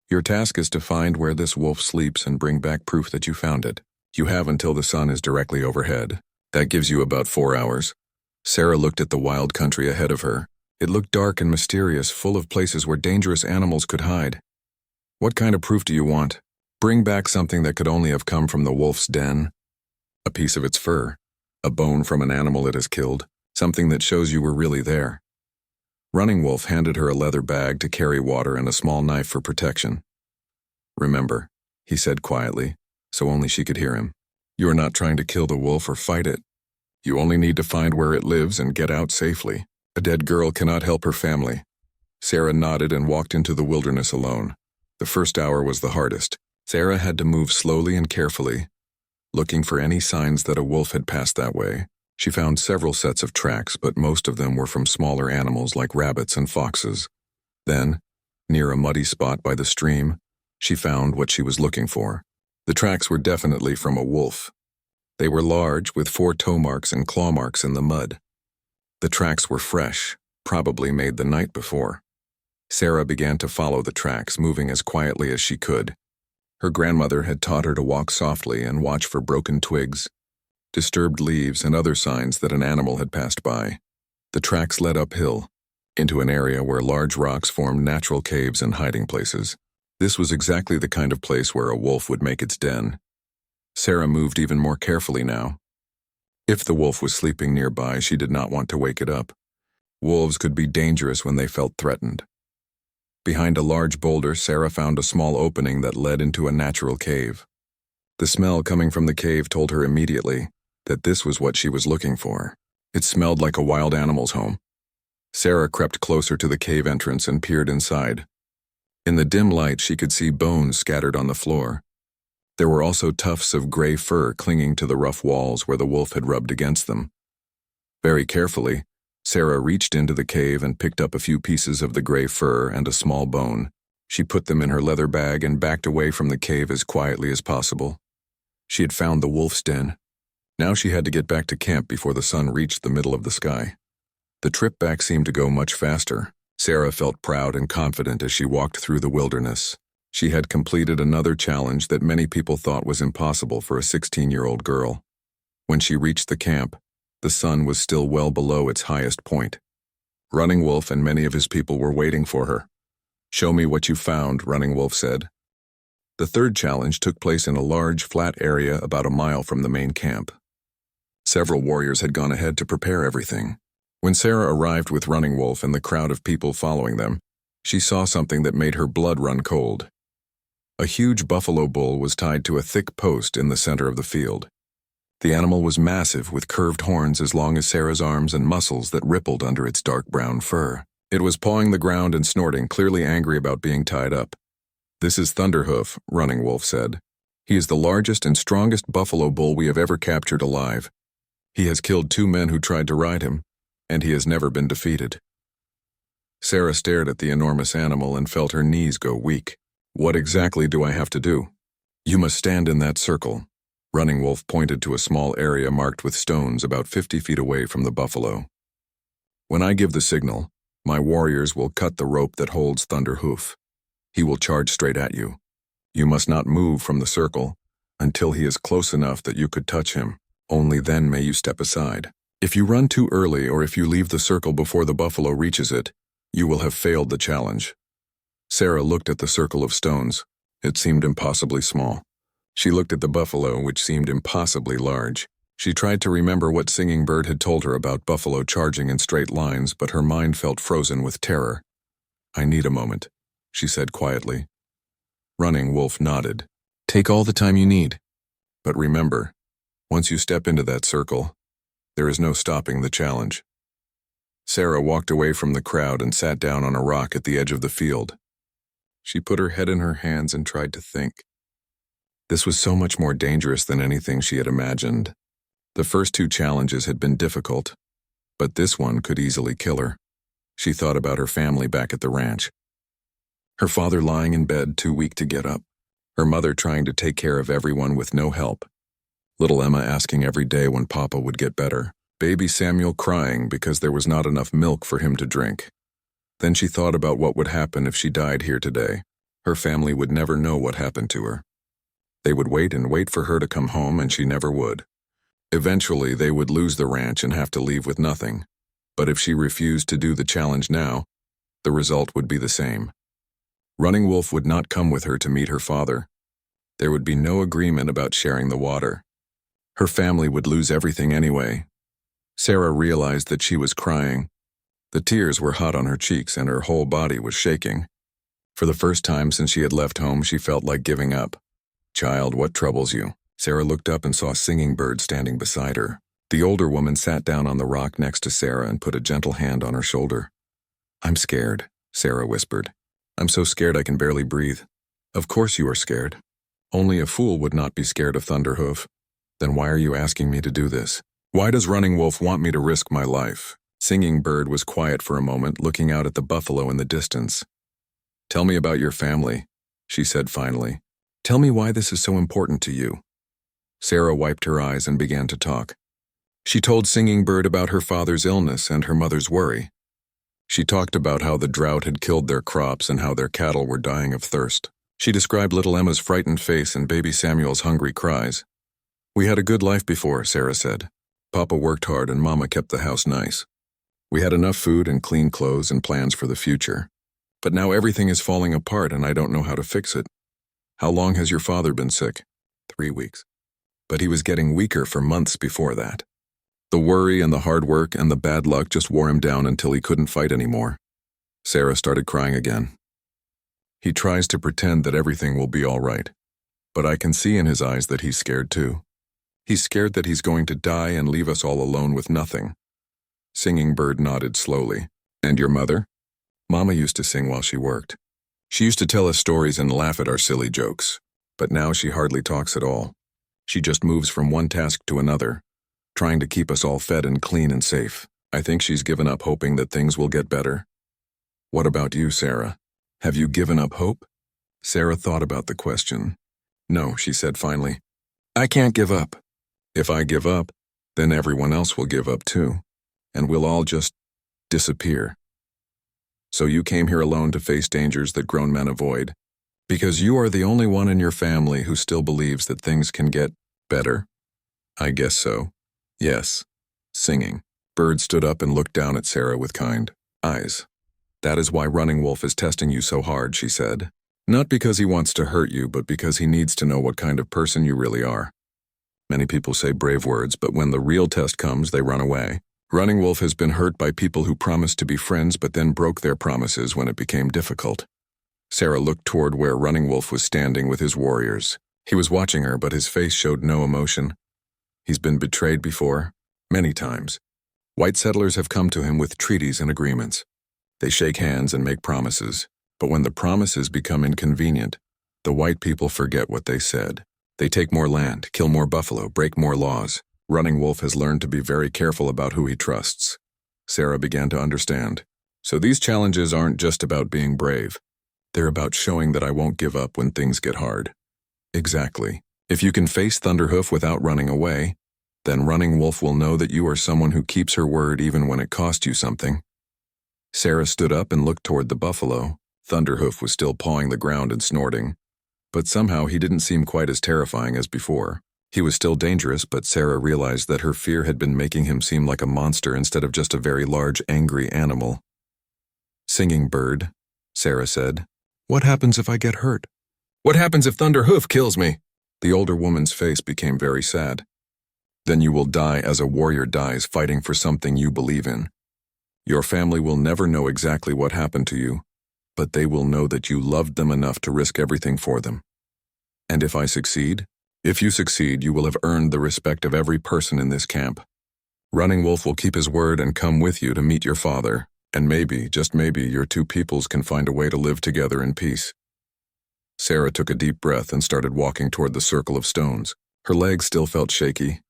Your task is to find where this wolf sleeps and bring back proof that you found it. You have until the sun is directly overhead. That gives you about 4 hours." Sarah looked at the wild country ahead of her. It looked dark and mysterious, full of places where dangerous animals could hide. "What kind of proof do you want?" "Bring back something that could only have come from the wolf's den. A piece of its fur, a bone from an animal it has killed, something that shows you were really there." Running Wolf handed her a leather bag to carry water and a small knife for protection. "Remember," he said quietly, so only she could hear him, "you are not trying to kill the wolf or fight it. You only need to find where it lives and get out safely. A dead girl cannot help her family." Sarah nodded and walked into the wilderness alone. The first hour was the hardest. Sarah had to move slowly and carefully, looking for any signs that a wolf had passed that way. She found several sets of tracks, but most of them were from smaller animals like rabbits and foxes. Then, near a muddy spot by the stream, she found what she was looking for. The tracks were definitely from a wolf. They were large, with 4 toe marks and claw marks in the mud. The tracks were fresh, probably made the night before. Sarah began to follow the tracks, moving as quietly as she could. Her grandmother had taught her to walk softly and watch for broken twigs, disturbed leaves, and other signs that an animal had passed by. The tracks led uphill, into an area where large rocks formed natural caves and hiding places. This was exactly the kind of place where a wolf would make its den. Sarah moved even more carefully now. If the wolf was sleeping nearby, she did not want to wake it up. Wolves could be dangerous when they felt threatened. Behind a large boulder, Sarah found a small opening that led into a natural cave. The smell coming from the cave told her immediately that this was what she was looking for. It smelled like a wild animal's home. Sarah crept closer to the cave entrance and peered inside. In the dim light, she could see bones scattered on the floor. There were also tufts of gray fur clinging to the rough walls where the wolf had rubbed against them. Very carefully, Sarah reached into the cave and picked up a few pieces of the gray fur and a small bone. She put them in her leather bag and backed away from the cave as quietly as possible. She had found the wolf's den. Now she had to get back to camp before the sun reached the middle of the sky. The trip back seemed to go much faster. Sarah felt proud and confident as she walked through the wilderness. She had completed another challenge that many people thought was impossible for a 16-year-old girl. When she reached the camp, the sun was still well below its highest point. Running Wolf and many of his people were waiting for her. "Show me what you found," Running Wolf said. The third challenge took place in a large, flat area about a mile from the main camp. Several warriors had gone ahead to prepare everything. When Sarah arrived with Running Wolf and the crowd of people following them, she saw something that made her blood run cold. A huge buffalo bull was tied to a thick post in the center of the field. The animal was massive, with curved horns as long as Sarah's arms and muscles that rippled under its dark brown fur. It was pawing the ground and snorting, clearly angry about being tied up. "This is Thunderhoof," Running Wolf said. "He is the largest and strongest buffalo bull we have ever captured alive. He has killed 2 men who tried to ride him, and he has never been defeated." Sarah stared at the enormous animal and felt her knees go weak. "What exactly do I have to do?" "You must stand in that circle." Running Wolf pointed to a small area marked with stones about 50 feet away from the buffalo. "When I give the signal, my warriors will cut the rope that holds Thunderhoof. He will charge straight at you. You must not move from the circle until he is close enough that you could touch him. Only then may you step aside. If you run too early or if you leave the circle before the buffalo reaches it, you will have failed the challenge." Sarah looked at the circle of stones. It seemed impossibly small. She looked at the buffalo, which seemed impossibly large. She tried to remember what Singing Bird had told her about buffalo charging in straight lines, but her mind felt frozen with terror. "I need a moment," she said quietly. Running Wolf nodded. "Take all the time you need. But remember, once you step into that circle, there is no stopping the challenge. Sarah walked away from the crowd and sat down on a rock at the edge of the field. She put her head in her hands and tried to think. This was so much more dangerous than anything she had imagined. The first two challenges had been difficult, but this one could easily kill her. She thought about her family back at the ranch. Her father lying in bed, too weak to get up. Her mother trying to take care of everyone with no help. Little Emma asking every day when Papa would get better. Baby Samuel crying because there was not enough milk for him to drink. Then she thought about what would happen if she died here today. Her family would never know what happened to her. They would wait and wait for her to come home, and she never would. Eventually, they would lose the ranch and have to leave with nothing. But if she refused to do the challenge now, the result would be the same. Running Wolf would not come with her to meet her father. There would be no agreement about sharing the water. Her family would lose everything anyway. Sarah realized that she was crying. The tears were hot on her cheeks and her whole body was shaking. For the first time since she had left home, she felt like giving up. "Child, what troubles you?" Sarah looked up and saw Singing Bird standing beside her. The older woman sat down on the rock next to Sarah and put a gentle hand on her shoulder. "I'm scared," Sarah whispered. "I'm so scared I can barely breathe." "Of course you are scared. Only a fool would not be scared of Thunderhoof. Then why are you asking me to do this? Why does Running Wolf want me to risk my life?" Singing Bird was quiet for a moment, looking out at the buffalo in the distance. "Tell me about your family," she said finally. "Tell me why this is so important to you." Sarah wiped her eyes and began to talk. She told Singing Bird about her father's illness and her mother's worry. She talked about how the drought had killed their crops and how their cattle were dying of thirst. She described little Emma's frightened face and baby Samuel's hungry cries. "We had a good life before," Sarah said. "Papa worked hard and Mama kept the house nice. We had enough food and clean clothes and plans for the future. But now everything is falling apart and I don't know how to fix it." "How long has your father been sick?" 3 weeks. But he was getting weaker for months before that. The worry and the hard work and the bad luck just wore him down until he couldn't fight anymore. Sarah started crying again. "He tries to pretend that everything will be all right. But I can see in his eyes that he's scared too. He's scared that he's going to die and leave us all alone with nothing." Singing Bird nodded slowly. "And your mother?" "Mama used to sing while she worked. She used to tell us stories and laugh at our silly jokes. But now she hardly talks at all. She just moves from one task to another, trying to keep us all fed and clean and safe. I think she's given up hoping that things will get better." "What about you, Sarah? Have you given up hope?" Sarah thought about the question. "No," she said finally. "I can't give up. If I give up, then everyone else will give up too, and we'll all just disappear." "So you came here alone to face dangers that grown men avoid, because you are the only one in your family who still believes that things can get better?" "I guess so. Yes." Singing Bird stood up and looked down at Sarah with kind eyes. "That is why Running Wolf is testing you so hard," she said. "Not because he wants to hurt you, but because he needs to know what kind of person you really are. Many people say brave words, but when the real test comes, they run away. Running Wolf has been hurt by people who promised to be friends but then broke their promises when it became difficult." Sarah looked toward where Running Wolf was standing with his warriors. He was watching her, but his face showed no emotion. He's been betrayed before, many times. White settlers have come to him with treaties and agreements. They shake hands and make promises, but when the promises become inconvenient, the white people forget what they said. They take more land, kill more buffalo, break more laws. Running Wolf has learned to be very careful about who he trusts. Sarah began to understand. So these challenges aren't just about being brave. They're about showing that I won't give up when things get hard. Exactly. If you can face Thunderhoof without running away, then Running Wolf will know that you are someone who keeps her word even when it costs you something. Sarah stood up and looked toward the buffalo. Thunderhoof was still pawing the ground and snorting. But somehow he didn't seem quite as terrifying as before. He was still dangerous, but Sarah realized that her fear had been making him seem like a monster instead of just a very large, angry animal. "Singing Bird," Sarah said, "what happens if I get hurt?" "What happens if Thunderhoof kills me?" The older woman's face became very sad. "Then you will die as a warrior dies fighting for something you believe in. Your family will never know exactly what happened to you, but they will know that you loved them enough to risk everything for them. And if I succeed, If you succeed, you will have earned the respect of every person in this camp. Running Wolf will keep his word and come with you to meet your father, and maybe, just maybe, your two peoples can find a way to live together in peace." Sarah took a deep breath and started walking toward the circle of stones. Her legs still felt shaky,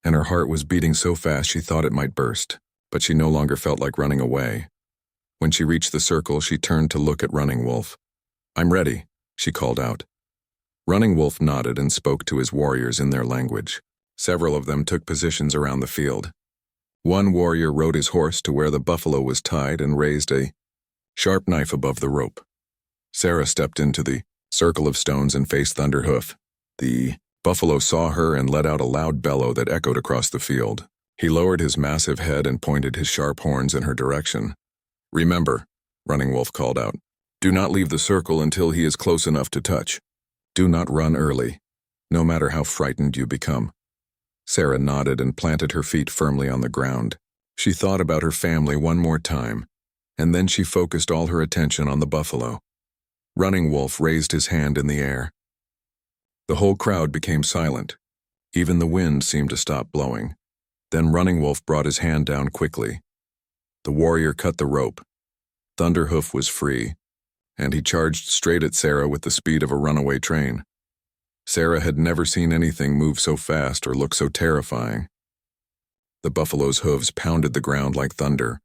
and her heart was beating so fast she thought it might burst, but she no longer felt like running away. When she reached the circle, she turned to look at Running Wolf. "I'm ready," she called out. Running Wolf nodded and spoke to his warriors in their language. Several of them took positions around the field. One warrior rode his horse to where the buffalo was tied and raised a sharp knife above the rope. Sarah stepped into the circle of stones and faced Thunderhoof. The buffalo saw her and let out a loud bellow that echoed across the field. He lowered his massive head and pointed his sharp horns in her direction. "Remember," Running Wolf called out, "do not leave the circle until he is close enough to touch. Do not run early, no matter how frightened you become." Sarah nodded and planted her feet firmly on the ground. She thought about her family one more time, and then she focused all her attention on the buffalo. Running Wolf raised his hand in the air. The whole crowd became silent. Even the wind seemed to stop blowing. Then Running Wolf brought his hand down quickly. The warrior cut the rope. Thunderhoof was free, and he charged straight at Sarah with the speed of a runaway train. Sarah had never seen anything move so fast or look so terrifying. The buffalo's hooves pounded the ground like thunder.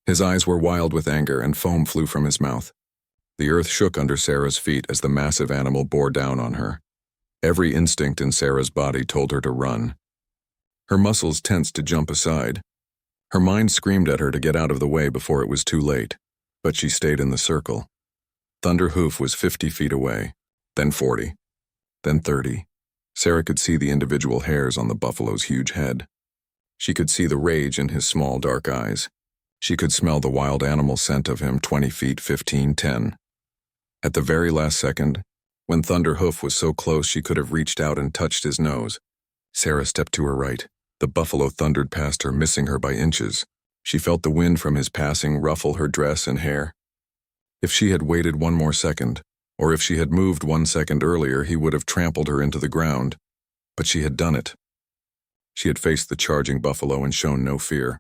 His eyes were wild with anger, and foam flew from his mouth. The earth shook under Sarah's feet as the massive animal bore down on her. Every instinct in Sarah's body told her to run. Her muscles tensed to jump aside. Her mind screamed at her to get out of the way before it was too late, but she stayed in the circle. Thunderhoof was 50 feet away, then 40, then 30. Sarah could see the individual hairs on the buffalo's huge head. She could see the rage in his small dark eyes. She could smell the wild animal scent of him 20 feet, 15, 10. At the very last second, when Thunderhoof was so close she could have reached out and touched his nose, Sarah stepped to her right. The buffalo thundered past her, missing her by inches. She felt the wind from his passing ruffle her dress and hair. If she had waited one more second, or if she had moved 1 second earlier, he would have trampled her into the ground. But she had done it. She had faced the charging buffalo and shown no fear.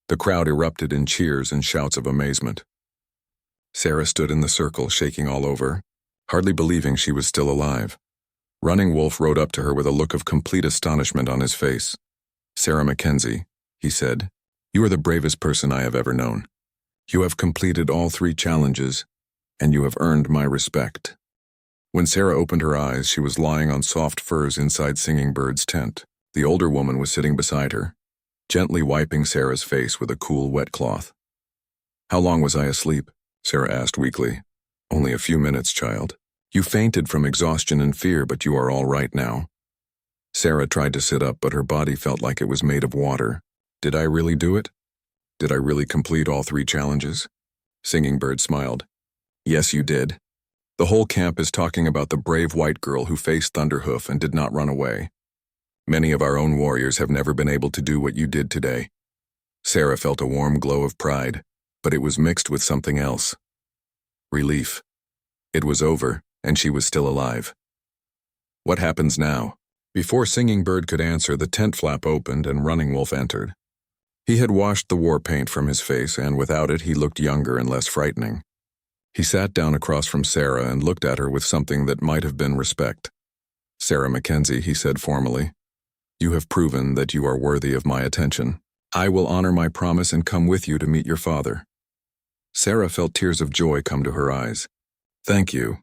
The crowd erupted in cheers and shouts of amazement. Sarah stood in the circle, shaking all over, hardly believing she was still alive. Running Wolf rode up to her with a look of complete astonishment on his face. "Sarah Mackenzie," he said, "you are the bravest person I have ever known. You have completed all 3 challenges, and you have earned my respect." When Sarah opened her eyes, she was lying on soft furs inside Singing Bird's tent. The older woman was sitting beside her, gently wiping Sarah's face with a cool, wet cloth. "How long was I asleep?" Sarah asked weakly. "Only a few minutes, child. You fainted from exhaustion and fear, but you are all right now." Sarah tried to sit up, but her body felt like it was made of water. "Did I really do it? Did I really complete all 3 challenges?" Singing Bird smiled. "Yes, you did. The whole camp is talking about the brave white girl who faced Thunderhoof and did not run away. Many of our own warriors have never been able to do what you did today." Sarah felt a warm glow of pride, but it was mixed with something else. Relief. It was over, and she was still alive. "What happens now?" Before Singing Bird could answer, the tent flap opened and Running Wolf entered. He had washed the war paint from his face, and without it he looked younger and less frightening. He sat down across from Sarah and looked at her with something that might have been respect. "Sarah Mackenzie," he said formally, "you have proven that you are worthy of my attention. I will honor my promise and come with you to meet your father." Sarah felt tears of joy come to her eyes. "Thank you.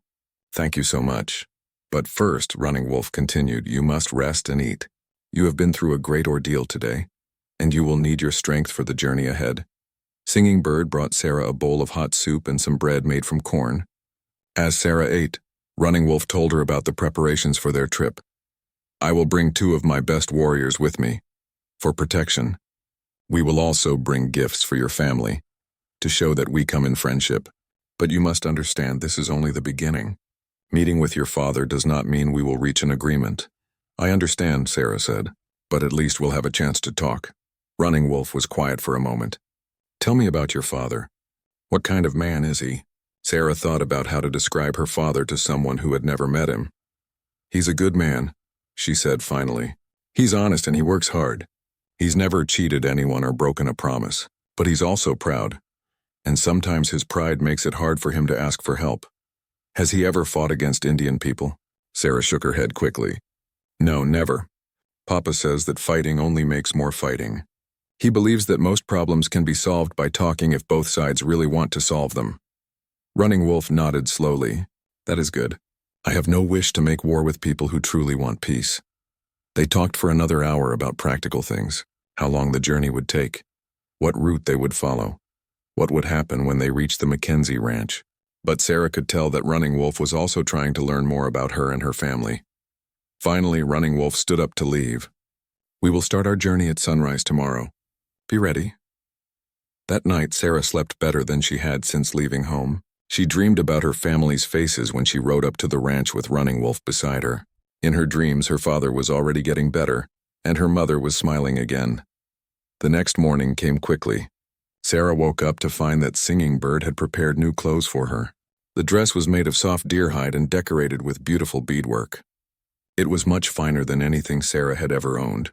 Thank you so much. But first," Running Wolf continued, "you must rest and eat. You have been through a great ordeal today, and you will need your strength for the journey ahead." Singing Bird brought Sarah a bowl of hot soup and some bread made from corn. As Sarah ate, Running Wolf told her about the preparations for their trip. "I will bring 2 of my best warriors with me, for protection. We will also bring gifts for your family, to show that we come in friendship. But you must understand this is only the beginning. Meeting with your father does not mean we will reach an agreement." "I understand," Sarah said, "but at least we'll have a chance to talk." Running Wolf was quiet for a moment. "Tell me about your father. What kind of man is he?" Sarah thought about how to describe her father to someone who had never met him. "He's a good man, she said finally. He's honest and he works hard. He's never cheated anyone or broken a promise, but he's also proud. And sometimes his pride makes it hard for him to ask for help. Has he ever fought against Indian people? Sarah shook her head quickly. No, never. Papa says that fighting only makes more fighting. He believes that most problems can be solved by talking if both sides really want to solve them. Running Wolf nodded slowly. That is good. I have no wish to make war with people who truly want peace. They talked for another hour about practical things, how long the journey would take, what route they would follow, what would happen when they reached the Mackenzie ranch. But Sarah could tell that Running Wolf was also trying to learn more about her and her family. Finally, Running Wolf stood up to leave. We will start our journey at sunrise tomorrow. Be ready. That night, Sarah slept better than she had since leaving home. She dreamed about her family's faces when she rode up to the ranch with Running Wolf beside her. In her dreams, her father was already getting better, and her mother was smiling again. The next morning came quickly. Sarah woke up to find that Singing Bird had prepared new clothes for her. The dress was made of soft deer hide and decorated with beautiful beadwork. It was much finer than anything Sarah had ever owned.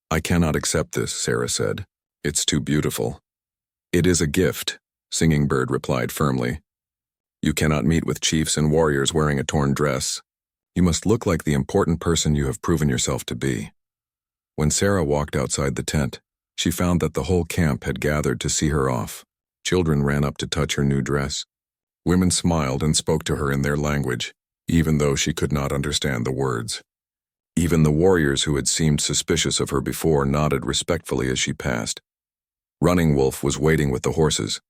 I cannot accept this, Sarah said. It's too beautiful. It is a gift, Singing Bird replied firmly. You cannot meet with chiefs and warriors wearing a torn dress. You must look like the important person you have proven yourself to be. When Sarah walked outside the tent, she found that the whole camp had gathered to see her off. Children ran up to touch her new dress. Women smiled and spoke to her in their language, even though she could not understand the words. Even the warriors who had seemed suspicious of her before nodded respectfully as she passed. Running Wolf was waiting with the horses.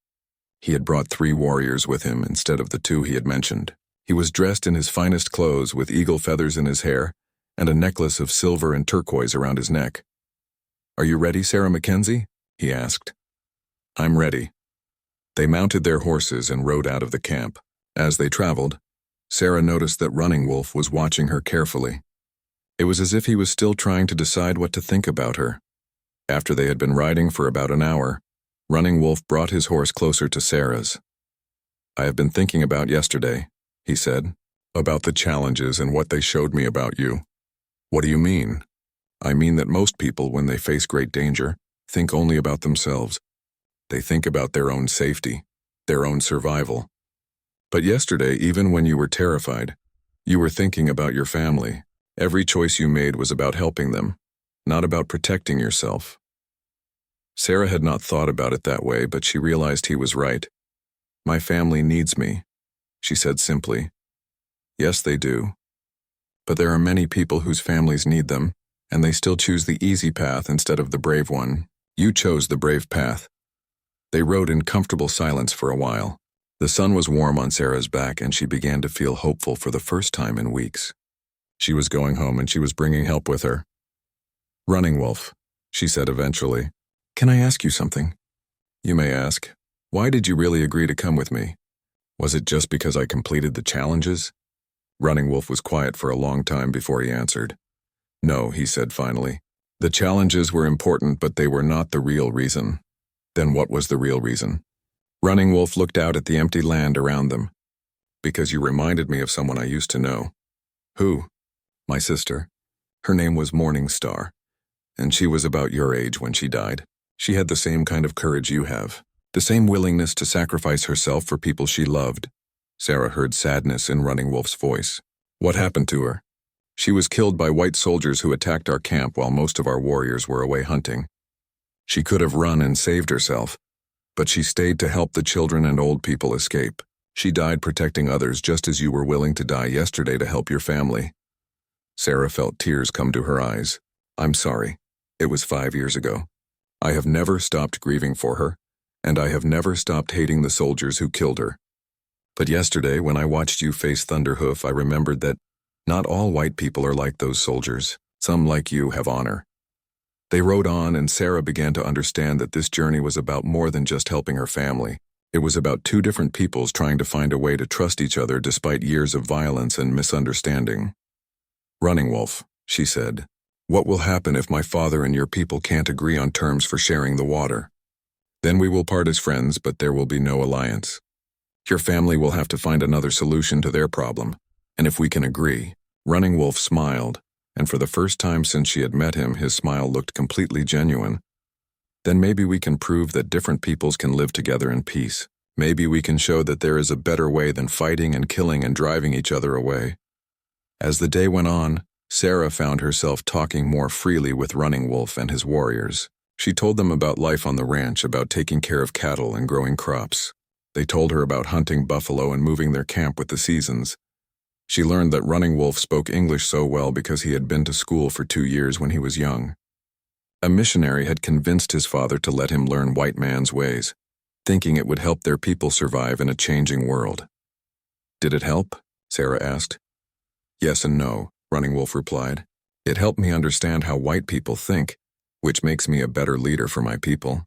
He had brought 3 warriors with him instead of the 2 he had mentioned. He was dressed in his finest clothes with eagle feathers in his hair and a necklace of silver and turquoise around his neck. Are you ready, Sarah Mackenzie? He asked. I'm ready. They mounted their horses and rode out of the camp. As they traveled, Sarah noticed that Running Wolf was watching her carefully. It was as if he was still trying to decide what to think about her. After they had been riding for about an hour, Running Wolf brought his horse closer to Sarah's. I have been thinking about yesterday, he said, about the challenges and what they showed me about you. What do you mean? I mean that most people, when they face great danger, think only about themselves. They think about their own safety, their own survival. But yesterday, even when you were terrified, you were thinking about your family. Every choice you made was about helping them, not about protecting yourself. Sarah had not thought about it that way, but she realized he was right. My family needs me, she said simply. Yes, they do. But there are many people whose families need them, and they still choose the easy path instead of the brave one. You chose the brave path. They rode in comfortable silence for a while. The sun was warm on Sarah's back, and she began to feel hopeful for the first time in weeks. She was going home, and she was bringing help with her. Running Wolf, she said eventually. Can I ask you something? You may ask. Why did you really agree to come with me? Was it just because I completed the challenges? Running Wolf was quiet for a long time before he answered. No, he said finally. The challenges were important, but they were not the real reason. Then what was the real reason? Running Wolf looked out at the empty land around them. Because you reminded me of someone I used to know. Who? My sister. Her name was Morning Star, and she was about your age when she died. She had the same kind of courage you have, the same willingness to sacrifice herself for people she loved. Sarah heard sadness in Running Wolf's voice. What happened to her? She was killed by white soldiers who attacked our camp while most of our warriors were away hunting. She could have run and saved herself, but she stayed to help the children and old people escape. She died protecting others just as you were willing to die yesterday to help your family. Sarah felt tears come to her eyes. I'm sorry. It was 5 years ago. I have never stopped grieving for her, and I have never stopped hating the soldiers who killed her. But yesterday, when I watched you face Thunderhoof, I remembered that not all white people are like those soldiers. Some, like you, have honor. They rode on, and Sarah began to understand that this journey was about more than just helping her family. It was about 2 different peoples trying to find a way to trust each other despite years of violence and misunderstanding. Running Wolf, she said, what will happen if my father and your people can't agree on terms for sharing the water? Then we will part as friends, but there will be no alliance. Your family will have to find another solution to their problem, and if we can agree. Running Wolf smiled, and for the first time since she had met him, his smile looked completely genuine. Then maybe we can prove that different peoples can live together in peace. Maybe we can show that there is a better way than fighting and killing and driving each other away. As the day went on, Sarah found herself talking more freely with Running Wolf and his warriors. She told them about life on the ranch, about taking care of cattle and growing crops. They told her about hunting buffalo and moving their camp with the seasons. She learned that Running Wolf spoke English so well because he had been to school for 2 years when he was young. A missionary had convinced his father to let him learn white man's ways, thinking it would help their people survive in a changing world. Did it help? Sarah asked. Yes and no, Running Wolf replied. It helped me understand how white people think, which makes me a better leader for my people.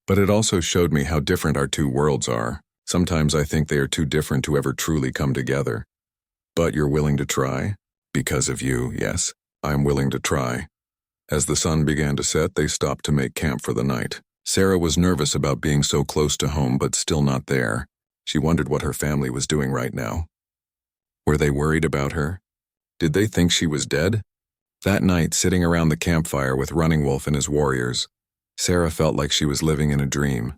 But it also showed me how different our two worlds are. Sometimes I think they are too different to ever truly come together. But you're willing to try? Because of you, yes, I'm willing to try. As the sun began to set, they stopped to make camp for the night. Sarah was nervous about being so close to home but still not there. She wondered what her family was doing right now. Were they worried about her? Did they think she was dead? That night, sitting around the campfire with Running Wolf and his warriors, Sarah felt like she was living in a dream.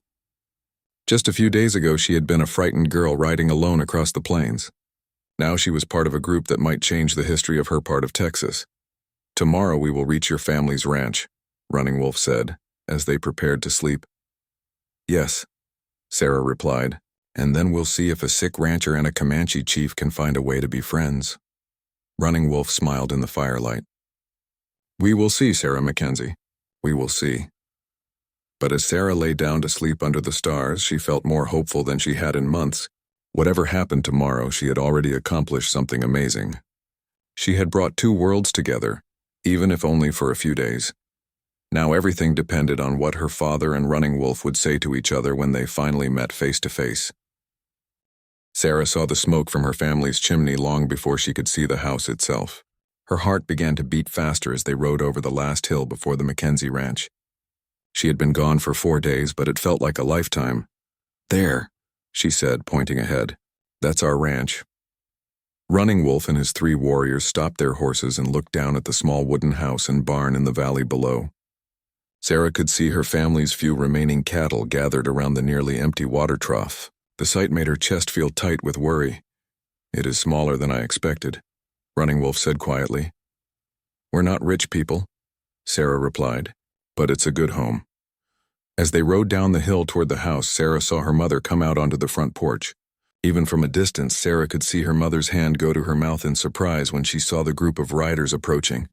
Just a few days ago, she had been a frightened girl riding alone across the plains. Now she was part of a group that might change the history of her part of Texas. Tomorrow we will reach your family's ranch, Running Wolf said, as they prepared to sleep. Yes, Sarah replied, and then we'll see if a sick rancher and a Comanche chief can find a way to be friends. Running Wolf smiled in the firelight. We will see, Sarah Mackenzie. We will see. But as Sarah lay down to sleep under the stars, she felt more hopeful than she had in months. Whatever happened tomorrow, she had already accomplished something amazing. She had brought two worlds together, even if only for a few days. Now everything depended on what her father and Running Wolf would say to each other when they finally met face to face. Sarah saw the smoke from her family's chimney long before she could see the house itself. Her heart began to beat faster as they rode over the last hill before the Mackenzie ranch. She had been gone for 4 days, but it felt like a lifetime. There, she said, pointing ahead. That's our ranch. Running Wolf and his 3 warriors stopped their horses and looked down at the small wooden house and barn in the valley below. Sarah could see her family's few remaining cattle gathered around the nearly empty water trough. The sight made her chest feel tight with worry. It is smaller than I expected, Running Wolf said quietly. We're not rich people, Sarah replied, but it's a good home. As they rode down the hill toward the house, Sarah saw her mother come out onto the front porch. Even from a distance, Sarah could see her mother's hand go to her mouth in surprise when she saw the group of riders approaching.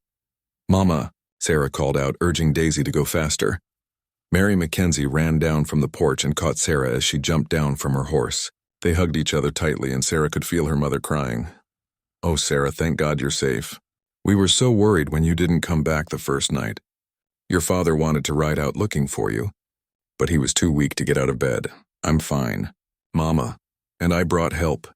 Mama, Sarah called out, urging Daisy to go faster. Mary Mackenzie ran down from the porch and caught Sarah as she jumped down from her horse. They hugged each other tightly, and Sarah could feel her mother crying. Oh, Sarah, thank God you're safe. We were so worried when you didn't come back the first night. Your father wanted to ride out looking for you, but he was too weak to get out of bed. I'm fine, Mama, and I brought help.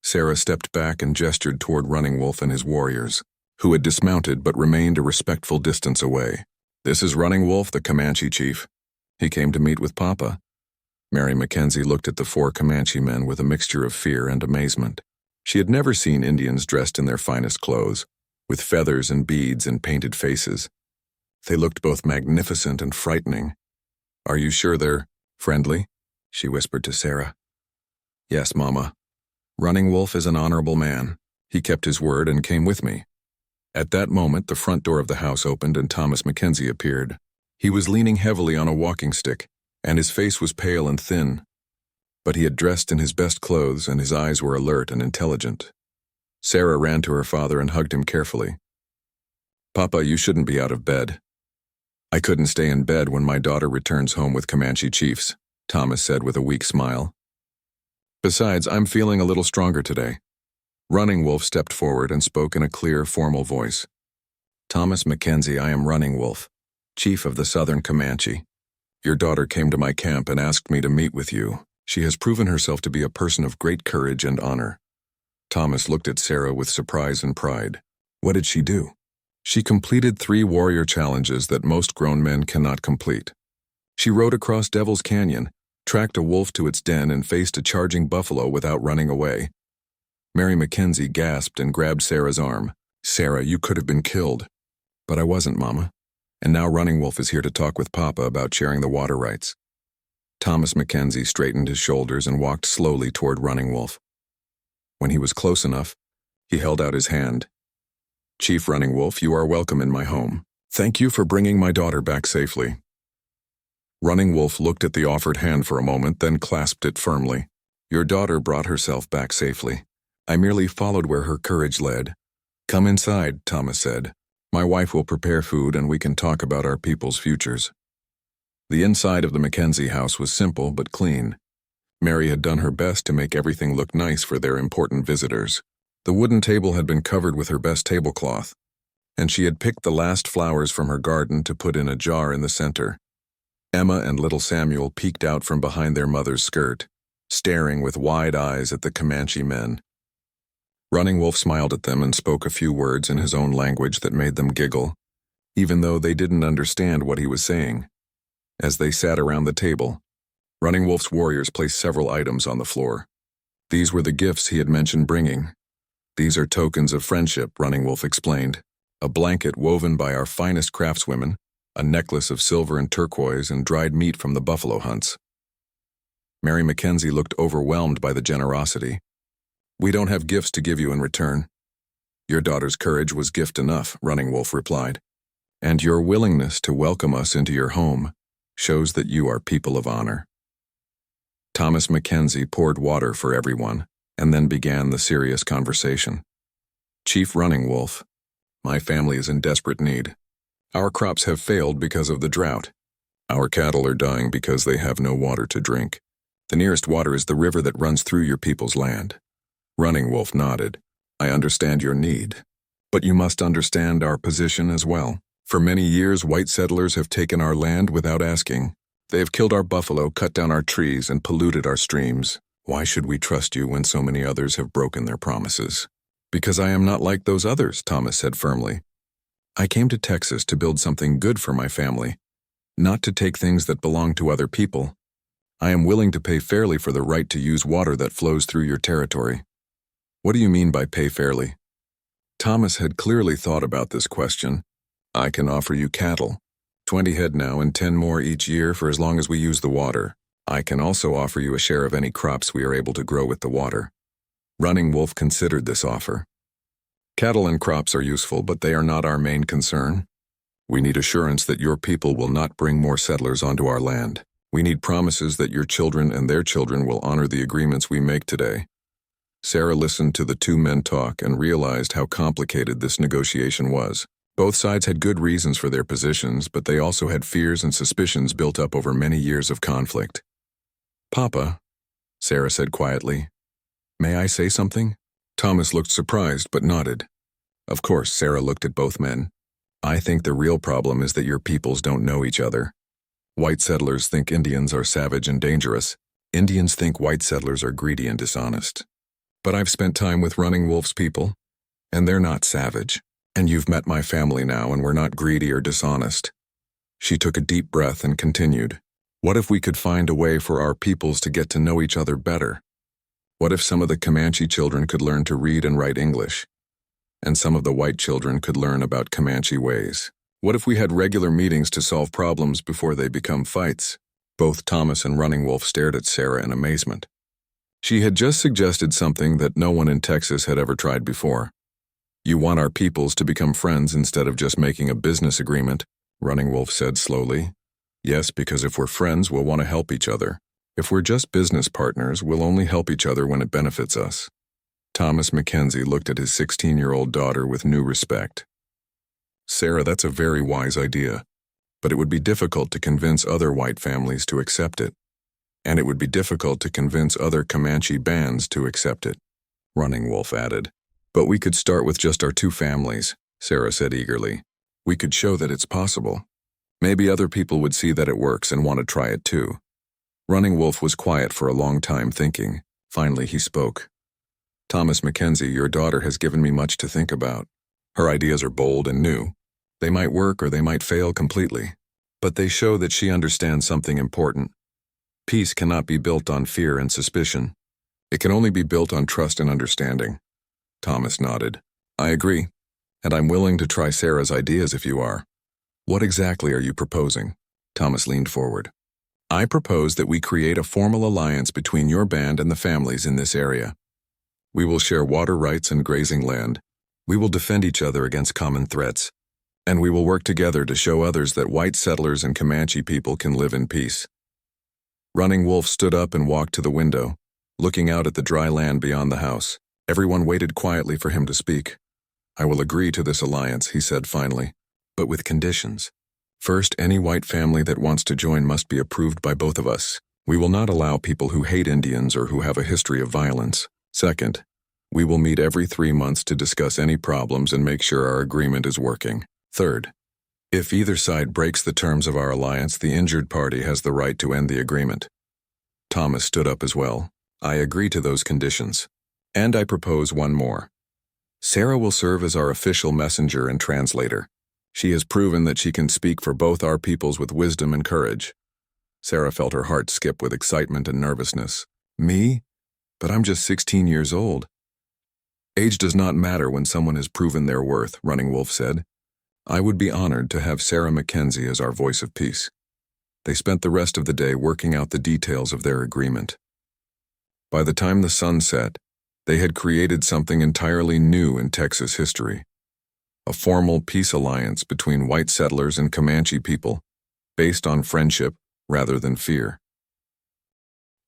Sarah stepped back and gestured toward Running Wolf and his warriors, who had dismounted but remained a respectful distance away. This is Running Wolf, the Comanche chief. He came to meet with Papa. Mary Mackenzie looked at the 4 Comanche men with a mixture of fear and amazement. She had never seen Indians dressed in their finest clothes, with feathers and beads and painted faces. They looked both magnificent and frightening. Are you sure they're friendly? She whispered to Sarah. Yes, Mama. Running Wolf is an honorable man. He kept his word and came with me. At that moment, the front door of the house opened and Thomas Mackenzie appeared. He was leaning heavily on a walking stick, and his face was pale and thin. But he had dressed in his best clothes, and his eyes were alert and intelligent. Sarah ran to her father and hugged him carefully. Papa, you shouldn't be out of bed. I couldn't stay in bed when my daughter returns home with Comanche chiefs, Thomas said with a weak smile. Besides, I'm feeling a little stronger today. Running Wolf stepped forward and spoke in a clear, formal voice. Thomas Mackenzie, I am Running Wolf, chief of the Southern Comanche. Your daughter came to my camp and asked me to meet with you. She has proven herself to be a person of great courage and honor. Thomas looked at Sarah with surprise and pride. What did she do? She completed 3 warrior challenges that most grown men cannot complete. She rode across Devil's Canyon, tracked a wolf to its den, and faced a charging buffalo without running away. Mary Mackenzie gasped and grabbed Sarah's arm. Sarah, you could have been killed. But I wasn't, Mama. And now Running Wolf is here to talk with Papa about sharing the water rights. Thomas Mackenzie straightened his shoulders and walked slowly toward Running Wolf. When he was close enough, he held out his hand. Chief Running Wolf, you are welcome in my home. Thank you for bringing my daughter back safely. Running Wolf looked at the offered hand for a moment, then clasped it firmly. Your daughter brought herself back safely. I merely followed where her courage led. Come inside, Thomas said. My wife will prepare food and we can talk about our people's futures. The inside of the Mackenzie house was simple but clean. Mary had done her best to make everything look nice for their important visitors. The wooden table had been covered with her best tablecloth, and she had picked the last flowers from her garden to put in a jar in the center. Emma and little Samuel peeked out from behind their mother's skirt, staring with wide eyes at the Comanche men. Running Wolf smiled at them and spoke a few words in his own language that made them giggle, even though they didn't understand what he was saying. As they sat around the table, Running Wolf's warriors placed several items on the floor. These were the gifts he had mentioned bringing. These are tokens of friendship, Running Wolf explained. A blanket woven by our finest craftswomen, a necklace of silver and turquoise, and dried meat from the buffalo hunts. Mary Mackenzie looked overwhelmed by the generosity. We don't have gifts to give you in return. Your daughter's courage was gift enough, Running Wolf replied. And your willingness to welcome us into your home shows that you are people of honor. Thomas Mackenzie poured water for everyone, and then began the serious conversation. Chief Running Wolf, my family is in desperate need. Our crops have failed because of the drought. Our cattle are dying because they have no water to drink. The nearest water is the river that runs through your people's land. Running Wolf nodded. I understand your need, but you must understand our position as well. For many years, white settlers have taken our land without asking. They have killed our buffalo, cut down our trees, and polluted our streams. Why should we trust you when so many others have broken their promises? Because I am not like those others, Thomas said firmly. I came to Texas to build something good for my family, not to take things that belong to other people. I am willing to pay fairly for the right to use water that flows through your territory. What do you mean by pay fairly? Thomas had clearly thought about this question. I can offer you cattle, 20 head now and 10 more each year for as long as we use the water. I can also offer you a share of any crops we are able to grow with the water. Running Wolf considered this offer. Cattle and crops are useful, but they are not our main concern. We need assurance that your people will not bring more settlers onto our land. We need promises that your children and their children will honor the agreements we make today. Sarah listened to the two men talk and realized how complicated this negotiation was. Both sides had good reasons for their positions, but they also had fears and suspicions built up over many years of conflict. Papa, Sarah said quietly, may I say something? Thomas looked surprised but nodded. Of course, Sarah looked at both men. I think the real problem is that your peoples don't know each other. White settlers think Indians are savage and dangerous. Indians think white settlers are greedy and dishonest. But I've spent time with Running Wolf's people, and they're not savage. And you've met my family now, and we're not greedy or dishonest. She took a deep breath and continued. What if we could find a way for our peoples to get to know each other better? What if some of the Comanche children could learn to read and write English, and some of the white children could learn about Comanche ways? What if we had regular meetings to solve problems before they become fights? Both Thomas and Running Wolf stared at Sarah in amazement. She had just suggested something that no one in Texas had ever tried before. You want our peoples to become friends instead of just making a business agreement, Running Wolf said slowly. Yes, because if we're friends, we'll want to help each other. If we're just business partners, we'll only help each other when it benefits us. Thomas Mackenzie looked at his 16-year-old daughter with new respect. Sarah, that's a very wise idea, but it would be difficult to convince other white families to accept it. And it would be difficult to convince other Comanche bands to accept it, Running Wolf added. But we could start with just our two families, Sarah said eagerly. We could show that it's possible. Maybe other people would see that it works and want to try it too. Running Wolf was quiet for a long time thinking. Finally, he spoke. Thomas Mackenzie, your daughter has given me much to think about. Her ideas are bold and new. They might work or they might fail completely. But they show that she understands something important. Peace cannot be built on fear and suspicion. It can only be built on trust and understanding. Thomas nodded. I agree. And I'm willing to try Sarah's ideas if you are. What exactly are you proposing? Thomas leaned forward. I propose that we create a formal alliance between your band and the families in this area. We will share water rights and grazing land. We will defend each other against common threats. And we will work together to show others that white settlers and Comanche people can live in peace. Running Wolf stood up and walked to the window, looking out at the dry land beyond the house. Everyone waited quietly for him to speak. I will agree to this alliance, he said finally, but with conditions. First, any white family that wants to join must be approved by both of us. We will not allow people who hate Indians or who have a history of violence. Second, we will meet every 3 months to discuss any problems and make sure our agreement is working. Third, if either side breaks the terms of our alliance, the injured party has the right to end the agreement. Thomas stood up as well. I agree to those conditions. And I propose one more. Sarah will serve as our official messenger and translator. She has proven that she can speak for both our peoples with wisdom and courage. Sarah felt her heart skip with excitement and nervousness. Me? But I'm just 16 years old. Age does not matter when someone has proven their worth, Running Wolf said. I would be honored to have Sarah Mackenzie as our voice of peace. They spent the rest of the day working out the details of their agreement. By the time the sun set, they had created something entirely new in Texas history. A formal peace alliance between white settlers and Comanche people, based on friendship rather than fear.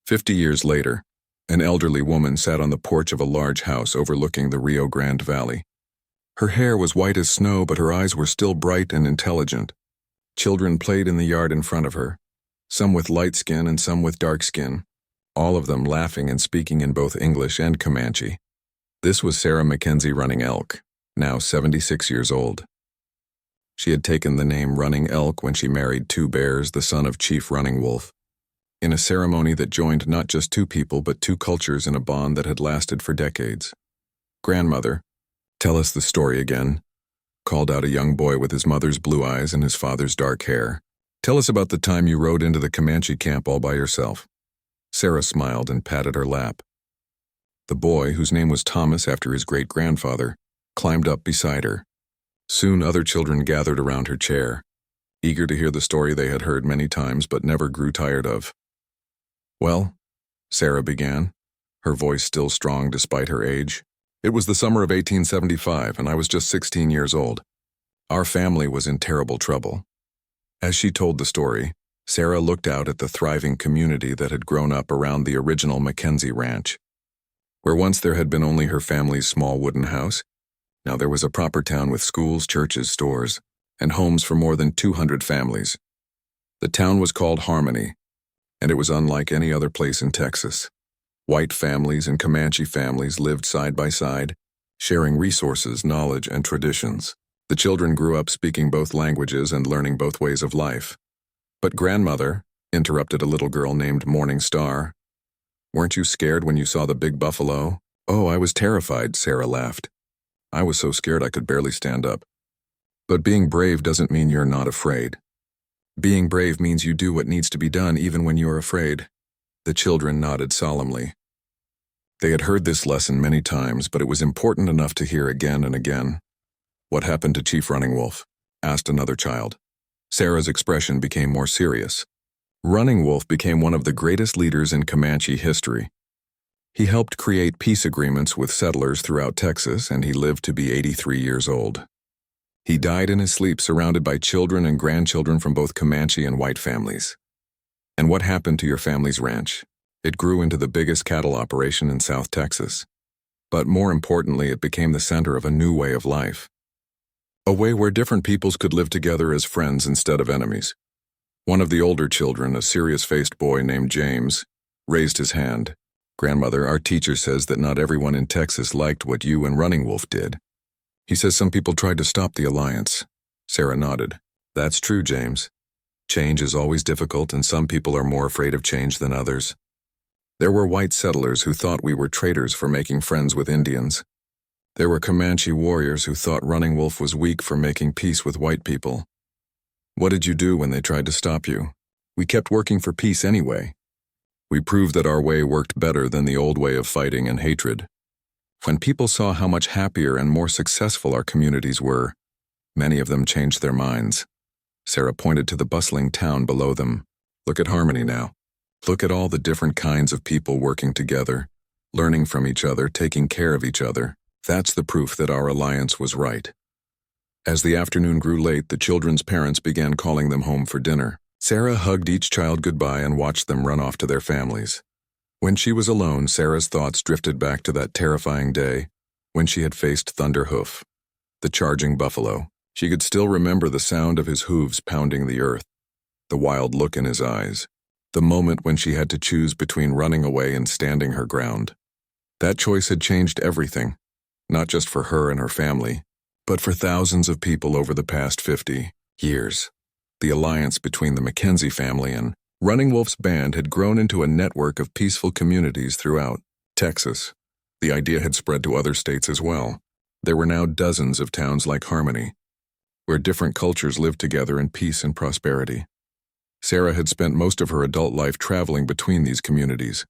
50 years later, an elderly woman sat on the porch of a large house overlooking the Rio Grande Valley. Her hair was white as snow, but her eyes were still bright and intelligent. Children played in the yard in front of her, some with light skin and some with dark skin, all of them laughing and speaking in both English and Comanche. This was Sarah Mackenzie Running Elk, now 76 years old. She had taken the name Running Elk when she married Two Bears, the son of Chief Running Wolf, in a ceremony that joined not just two people but two cultures in a bond that had lasted for decades. Grandmother, tell us the story again, called out a young boy with his mother's blue eyes and his father's dark hair. Tell us about the time you rode into the Comanche camp all by yourself. Sarah smiled and patted her lap. The boy, whose name was Thomas after his great-grandfather, climbed up beside her. Soon other children gathered around her chair, eager to hear the story they had heard many times but never grew tired of. Well, Sarah began, her voice still strong despite her age. It was the summer of 1875, and I was just 16 years old. Our family was in terrible trouble. As she told the story, Sarah looked out at the thriving community that had grown up around the original Mackenzie Ranch. Where once there had been only her family's small wooden house, now there was a proper town with schools, churches, stores, and homes for more than 200 families. The town was called Harmony, and it was unlike any other place in Texas. White families and Comanche families lived side by side, sharing resources, knowledge, and traditions. The children grew up speaking both languages and learning both ways of life. But grandmother, interrupted a little girl named Morning Star, weren't you scared when you saw the big buffalo? Oh, I was terrified, Sarah laughed. I was so scared I could barely stand up. But being brave doesn't mean you're not afraid. Being brave means you do what needs to be done even when you're afraid. The children nodded solemnly. They had heard this lesson many times, but it was important enough to hear again and again. What happened to Chief Running Wolf? Asked another child. Sarah's expression became more serious. Running Wolf became one of the greatest leaders in Comanche history. He helped create peace agreements with settlers throughout Texas, and he lived to be 83 years old. He died in his sleep surrounded by children and grandchildren from both Comanche and white families. And what happened to your family's ranch? It grew into the biggest cattle operation in South Texas. But more importantly, it became the center of a new way of life. A way where different peoples could live together as friends instead of enemies. One of the older children, a serious-faced boy named James, raised his hand. Grandmother, our teacher says that not everyone in Texas liked what you and Running Wolf did. He says some people tried to stop the alliance. Sarah nodded. That's true, James. Change is always difficult, and some people are more afraid of change than others. There were white settlers who thought we were traitors for making friends with Indians. There were Comanche warriors who thought Running Wolf was weak for making peace with white people. What did you do when they tried to stop you? We kept working for peace anyway. We proved that our way worked better than the old way of fighting and hatred. When people saw how much happier and more successful our communities were, many of them changed their minds. Sarah pointed to the bustling town below them. Look at Harmony now. Look at all the different kinds of people working together, learning from each other, taking care of each other. That's the proof that our alliance was right. As the afternoon grew late, the children's parents began calling them home for dinner. Sarah hugged each child goodbye and watched them run off to their families. When she was alone, Sarah's thoughts drifted back to that terrifying day when she had faced Thunderhoof, the charging buffalo. She could still remember the sound of his hooves pounding the earth, the wild look in his eyes, the moment when she had to choose between running away and standing her ground. That choice had changed everything, not just for her and her family, but for thousands of people over the past 50 years. The alliance between the Mackenzie family and Running Wolf's band had grown into a network of peaceful communities throughout Texas. The idea had spread to other states as well. There were now dozens of towns like Harmony, where different cultures lived together in peace and prosperity. Sarah had spent most of her adult life traveling between these communities,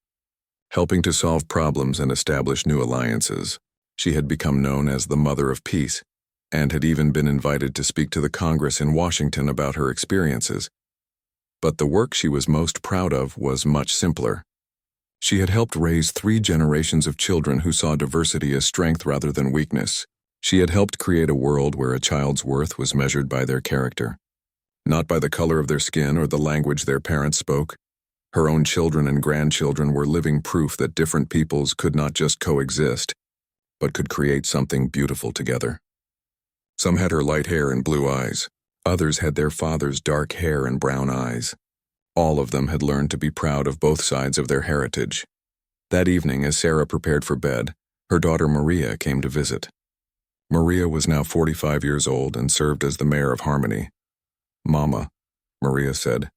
helping to solve problems and establish new alliances. She had become known as the Mother of Peace, and had even been invited to speak to the Congress in Washington about her experiences. But the work she was most proud of was much simpler. She had helped raise 3 generations of children who saw diversity as strength rather than weakness. She had helped create a world where a child's worth was measured by their character, not by the color of their skin or the language their parents spoke. Her own children and grandchildren were living proof that different peoples could not just coexist, but could create something beautiful together. Some had her light hair and blue eyes. Others had their father's dark hair and brown eyes. All of them had learned to be proud of both sides of their heritage. That evening, as Sarah prepared for bed, her daughter Maria came to visit. Maria was now 45 years old and served as the mayor of Harmony. "Mama," Maria said,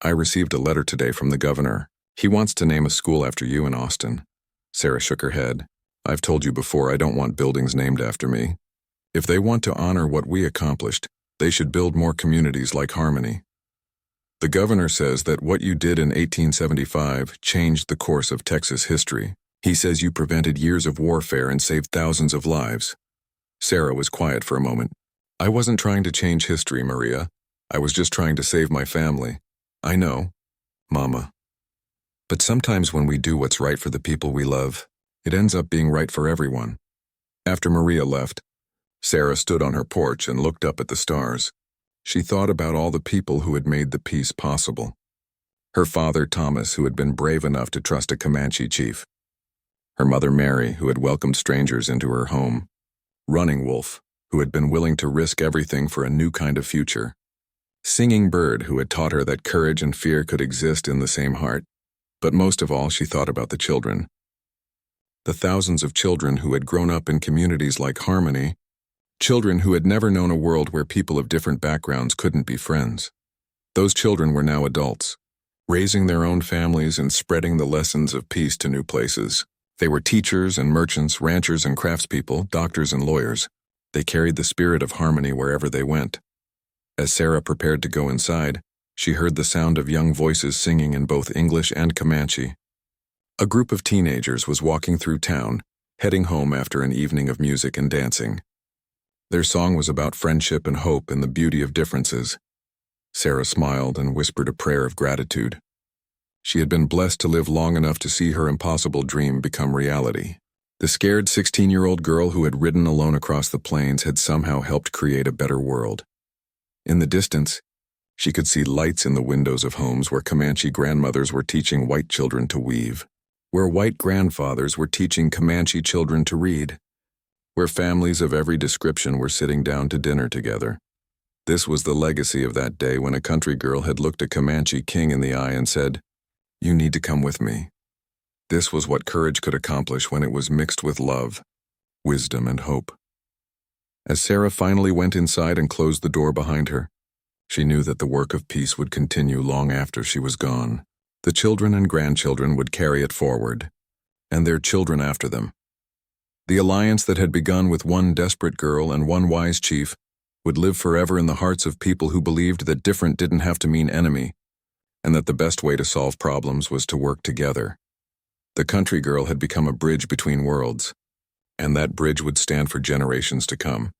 "I received a letter today from the governor. He wants to name a school after you in Austin." Sarah shook her head. "I've told you before I don't want buildings named after me. If they want to honor what we accomplished, they should build more communities like Harmony. The governor says that what you did in 1875 changed the course of Texas history. He says you prevented years of warfare and saved thousands of lives." Sarah was quiet for a moment. "I wasn't trying to change history, Maria. I was just trying to save my family." "I know, Mama. But sometimes when we do what's right for the people we love, it ends up being right for everyone." After Maria left, Sarah stood on her porch and looked up at the stars. She thought about all the people who had made the peace possible. Her father, Thomas, who had been brave enough to trust a Comanche chief. Her mother, Mary, who had welcomed strangers into her home. Running Wolf, who had been willing to risk everything for a new kind of future. Singing Bird, who had taught her that courage and fear could exist in the same heart. But most of all, she thought about the children. The thousands of children who had grown up in communities like Harmony, children who had never known a world where people of different backgrounds couldn't be friends. Those children were now adults, raising their own families and spreading the lessons of peace to new places. They were teachers and merchants, ranchers and craftspeople, doctors and lawyers. They carried the spirit of Harmony wherever they went. As Sarah prepared to go inside, she heard the sound of young voices singing in both English and Comanche. A group of teenagers was walking through town, heading home after an evening of music and dancing. Their song was about friendship and hope and the beauty of differences. Sarah smiled and whispered a prayer of gratitude. She had been blessed to live long enough to see her impossible dream become reality. The scared 16-year-old girl who had ridden alone across the plains had somehow helped create a better world. In the distance, she could see lights in the windows of homes where Comanche grandmothers were teaching white children to weave, where white grandfathers were teaching Comanche children to read, where families of every description were sitting down to dinner together. This was the legacy of that day when a country girl had looked a Comanche king in the eye and said, "You need to come with me." This was what courage could accomplish when it was mixed with love, wisdom, and hope. As Sarah finally went inside and closed the door behind her, she knew that the work of peace would continue long after she was gone. The children and grandchildren would carry it forward, and their children after them. The alliance that had begun with one desperate girl and one wise chief would live forever in the hearts of people who believed that different didn't have to mean enemy, and that the best way to solve problems was to work together. The country girl had become a bridge between worlds, and that bridge would stand for generations to come.